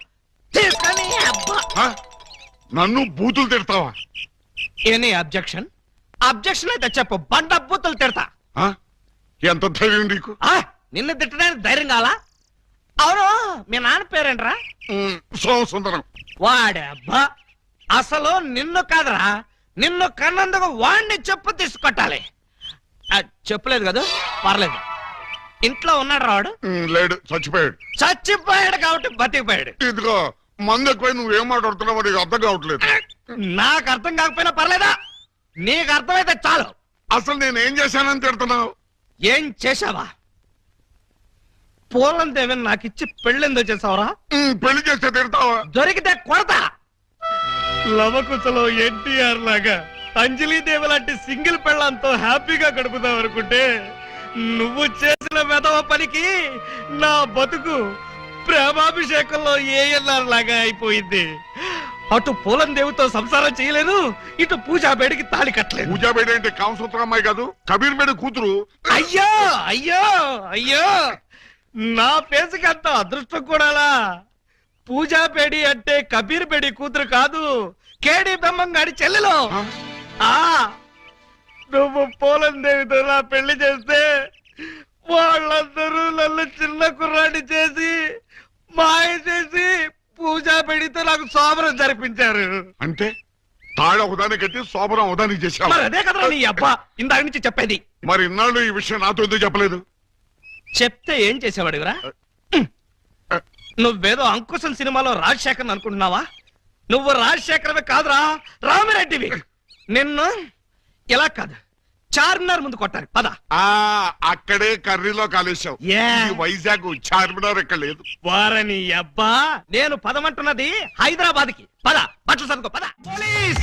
తీసుకొని. అబ్బా, హ? నన్ను బూతులు తిడతావా? Any objection? అబ్జెక్షన్ అయితే చెప్పు, బండ బూతులు తిడతా. హ? ఎంత ధైర్యం నీకు? నిన్ను తిట్టడానికి ధైర్యం కావాలా? అవును, మీ నాన్న పేరేంట్రా? సోమసుందరం. వాడబ్బా, అసలు నిన్ను కాదురా, నిన్ను కన్నందుకు వాడిని చెప్పు తీసుకొట్టాలి. చెప్పలేదు కదా, పర్లేదు. ఇంట్లో ఉన్నాడు రావాడు? లేడు, చచ్చిపోయాడు. చచ్చిపోయాడు కాబట్టి బతికిపోయాడు. ఇదిగో మందు ఎక్కువ నువ్వేం మాట్లాడుతున్నావో నీకు అర్థం కావట్లేదు. నాకు అర్థం కాకపోయినా పర్లేదా? నీకు అర్థమైతే చాలు. అసలు నేనేం చేశానని తిడుతున్నావు? ఏం చేశావా? పూలందేవి నాకు ఇచ్చి పెళ్ళెందో చేసావరా? పెళ్లి చేస్తే తిడతావా? దొరికితే కొడతా. లవకుశలో ఎన్టీఆర్ లాగా అంజలీదేవి లాంటి సింగిల్ పెళ్ళంతో హ్యాపీగా గడుపుదాం అనుకుంటే నువ్వు చేసిన వెధవ పనికి నా బతుకు ప్రేమాభిషేకంలో ఏఎల్ఆర్ లాగా అయిపోయింది. అటు పూలందేవితో సంసారం చేయలేదు, ఇటు పూజాబేడికి తాళి కట్టలేదు. పూజాబేడి అంటే కామసూత్ర అమ్మాయి కాదు, కబీర్ బేడి కూతురు. అయ్యో అయ్యో అయ్యో, నా ఫేసుకి అంత అదృష్టం కూడాలా? పూజాబేడి అంటే కబీర్ బేడి కూతురు కాదు, కేడి బెమ్మంగాడి చెల్లెలు. నువ్వు పూలందేవితో నా పెళ్లి చేస్తే వాళ్ళందరూ నన్ను చిన్న కుర్రాడి చేసి మాయ చేసి పూజాబేడితో నాకు శోభనం జరిపించారు. అంటే తాళ ఒకదానికి కట్టి శోభనం ఒకదానికి చేశావు. మరి అదే కదా నీ అబ్బా ఇందాక నుంచి చెప్పేది. మరి ఇన్నాళ్ళు ఈ విషయం నాతో ఎందుకు చెప్పలేదు? చెప్తే ఏం చేసేవాడివిరా? నువ్వేదో అంకుశం సినిమాలో రాజశేఖర్ అనుకుంటున్నావా? నువ్వు రాజశేఖరమే కాదురా, రామిరెడ్డివి. నిన్ను ఇలా కాదు, చార్మినార్ ముందు కొట్టారు. పద. అక్కడే కర్రీలో కాలేశావు. వైజాగ్ చార్మినార్ ఎక్కడ లేదు. వారని అబ్బా, నేను పదమంటున్నది హైదరాబాద్ కి. పద, బట్టలు సర్దుకో. పద. Police,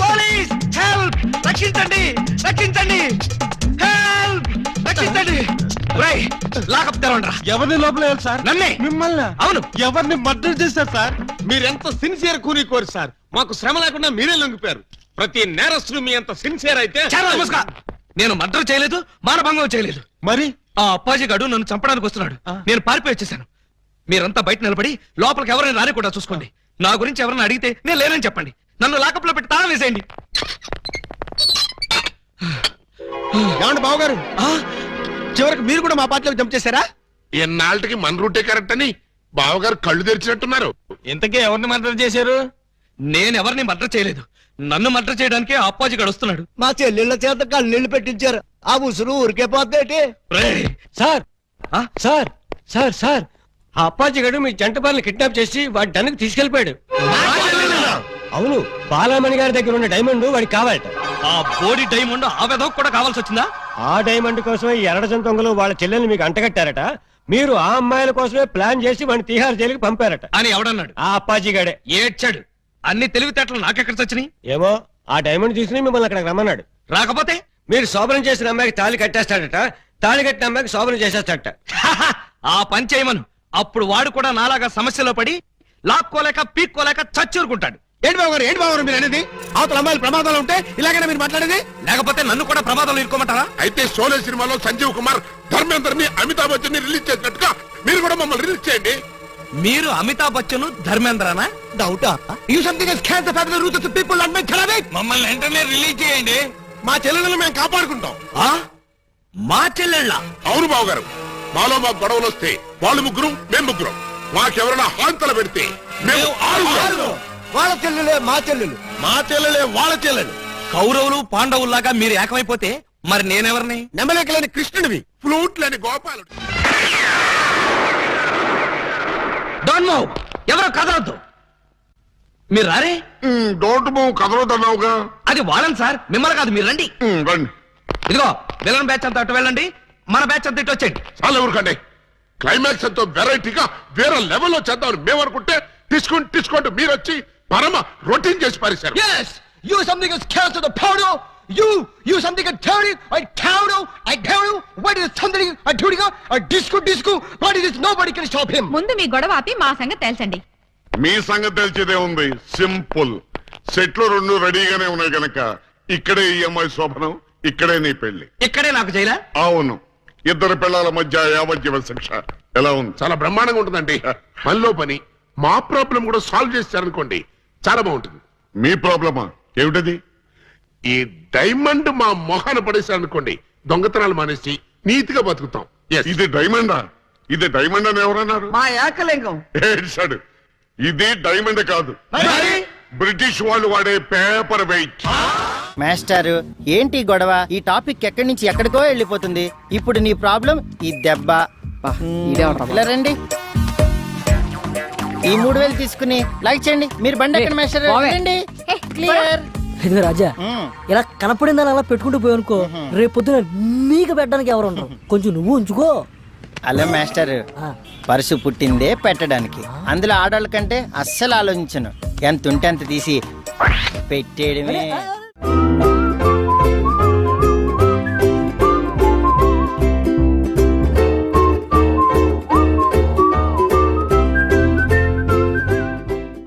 police, help! రక్షించండి, రక్షించండి, హెల్ప్! రక్షించండి. లాకప్ తెరవండి. ఎవరిని లోపల సార్? నన్నే. మిమ్మల్ని? అవును. ఎవరిని మర్డర్ చేశారు సార్? మీరెంత సిన్సియర్ కూని సార్. మాకు శ్రమ లేకుండా మీరే లొంగిపోయారు. ప్రతి నేరస్తులు మీ అంత సిన్సియర్ అయితే. నేను మర్డర్ చేయలేదు, మానభంగం చేయలేదు. మరి ఆ అప్పాజీ గాడు నన్ను చంపడానికి వస్తున్నాడు. నేను పారిపోయి వచ్చేసాను. మీరంతా బయట నిలబడి లోపలికి ఎవరైనా రానికుండా చూసుకోండి. నా గురించి ఎవరైనా అడిగితే నేను లేనని చెప్పండి. నన్ను లాకప్ లో పెట్టి తాళం వేసేయండి. ఏమండి బావగారు, చివరికి మీరు కూడా మా పార్టీలోకి జంప్ చేశారా? ఎన్నాళ్ళకి మన రూటే కరెక్ట్ అని బావగారు కళ్ళు తెరిచినట్టున్నారు. ఇంతకీ ఎవరిని మర్డర్ చేశారు? నేనెవరిని మర్డర్ చేయలేదు. నన్ను మర్డర్ చేయడానికి ఆ అప్పాజీ గాడు వస్తున్నాడు. మా చెల్లెళ్ళ చేత కళ్ళీళ్ళు పెట్టించారు. ఆ ఉసురు ఊరికే పోతేటి. సార్ సార్ సార్ సార్ ఆ అప్పాజీ గడు మీ జంట బాలను కిడ్నాప్ చేసి వాడి డన్కి తీసుకెళ్లిపోయాడు. అవును, బాలామణి గారి దగ్గర ఉన్న డైమండ్ వాడికి కావాలట. ఆ బోడి డైమండ్ ఆ వెధవకు కూడా కావాల్సి వచ్చిందా? ఆ డైమండ్ కోసమే ఈ ఎర్రజం దొంగలు వాళ్ళ చెల్లెల్ని మీకు అంటగట్టారట. మీరు ఆ అమ్మాయిల కోసమే ప్లాన్ చేసి వాడిని తీహార్ జైలుకి పంపారట. అని ఎవడన్నాడు? ఆ అప్పాజీ గాడే. ఏడ్చాడు. అన్ని తెలివితేటలు నాకెక్కడ చచ్చినాయి? ఏమో ఆ డైమండ్ తీసుకుని మిమ్మల్ని అక్కడికి రమ్మన్నాడు. రాకపోతే మీరు శోభనం చేసిన అమ్మాయికి తాళి కట్టేస్తాడట, తాళి కట్టిన అమ్మాయికి శోభనం చేసేస్తాడట. ఆ పని చేయమను. అప్పుడు వాడు కూడా నాలాగా సమస్యలో పడి లాక్కోలేక పీక్కోలేక చచ్చూరుకుంటాడు. ఏంటి బాబు గారు, ఏంటి బాబు గారు మీరు అనేది? అవతల అమ్మాయిలు ప్రమాదాలు ఉంటే ఇలాగైనా మీరు మాట్లాడేది? లేకపోతే నన్ను కూడా ప్రమాదంలో ఇరుకోమంటారా? అయితే షోలే సినిమాలో సంజీవ్ కుమార్ ధర్మేందర్ని అమితాబ్ బచ్చన్ ని రిలీజ్ చేసినట్టుగా మీరు కూడా మమ్మల్ని రిలీజ్ చేయండి. మీరు అమితాబ్ బచ్చన్ ధర్మేంద్రనా? డౌటా? You something has can the family roots of the people and make ఖరాబ్ ఇట్. మమ్మల్ని వెంటనే రిలీజ్ చేయండి. మా చెల్లెలను మేము కాపాడుకుంటాం. ఆ? మా చెల్లెళ్ళ? అవును బాబు గారు, మాలో మా గొడవలు వస్తే వాళ్ళు ముగ్గురు మేము ముగ్గురం. మాకెవరైనా హాంతలు పెడితే మేము ఆరుగురం. వాళ్ళ చెల్లెలే మా చెల్లెలు, మా చెల్లెలే వాళ్ళ చెల్లెలు. కౌరవులు పాండవుల్లాగా మీరు ఏకమైపోతే మరి నేనెవరిని? నెమలేకలేని కృష్ణుడివి, ఫ్లూట్ లేని గోపాలుడు. Don't move. ఎవరో కదలొద్దు. మీరు రారే? డోంట్ మూవ్ కదలొద్దన్నావుగా. అది వాళ్ళని సార్, మిమ్మల్ని కాదు. మీరు రండి. రండి. ఇదిగో విలన్ బ్యాచ్ అంతా అటు వెళ్ళండి, మన బ్యాచ్ అంతా ఇటు వచ్చేయండి. చాలా ఊరుకండి. క్లైమాక్స్ ఎంతో వెరైటీగా వేరే లెవెల్లో చేద్దామని మేము అనుకుంటే తీసుకుంటూ మీరు వచ్చి పరమ రొటీన్ చేసి పారేశారు. Yes, you something is cancer the powder. You something a dirty, I counter, what is something a dirty, a disco, what is this? Nobody can stop him. ముందు మీ గొడవ ఆపి మా సంగతి తేల్చండి. మీ సంగతి తెలిసేదే ఉంది. సింపుల్. సెట్లు రెండు రెడీగానే ఉన్నాయి గనక ఇక్కడే ఈ అమ్మాయి శోభనం, ఇక్కడే నీ పెళ్లి. ఇక్కడే నాకు చేయరా? అవును. ఇద్దరు పిల్లల మధ్య యావజ్జీవ శిక్ష. ఎలా ఉంది? చాలా బ్రహ్మాండంగా ఉంటుందండి. పనిలో పని మా ప్రాబ్లం కూడా సాల్వ్ చేస్తారనుకోండి, చాలా బాగుంటుంది. మీ ప్రాబ్లమా ఏమిటది? ఈ డైమండ్ మా మొహాన పడేశారనుకోండి, దొంగతనాలు మానేసి నీతిగా బతుకుతాం. Yes. ఇది డైమండా? ఇది డైమండ్ అని ఎవరన్నారు? మా ఏకలింగం. ఏడ్చాడు. ఇది డైమండ్ కాదు, బ్రిటిష్ వాళ్ళు వాడే పేపర్ వెయిట్. మాస్టారు ఏంటి గొడవ? ఈ టాపిక్ ఎక్కడి నుంచి ఎక్కడికో వెళ్ళిపోతుంది. ఇప్పుడు నీ ప్రాబ్లం ఈ దెబ్బ. ఇలా రండి, ఈ 3000 తీసుకుని లైక్ చేయండి. మీరు బండి ఎక్కడ మాస్టర్? రండి. క్లియర్. ఇదిగో రాజా, ఇలా కనపడిందని అలా పెట్టుకుంటూ పోయానుకో, రేపు పొద్దున నీకు పెట్టడానికి ఎవరు ఉండరు. కొంచెం నువ్వు ఉంచుకో. అలా మాస్టర్, పరుసు పుట్టిందే పెట్టడానికి. అందులో ఆడవాళ్ళ కంటే అస్సలు ఆలోచించను. ఎంత ఉంటే అంత తీసి పెట్టేయడమే.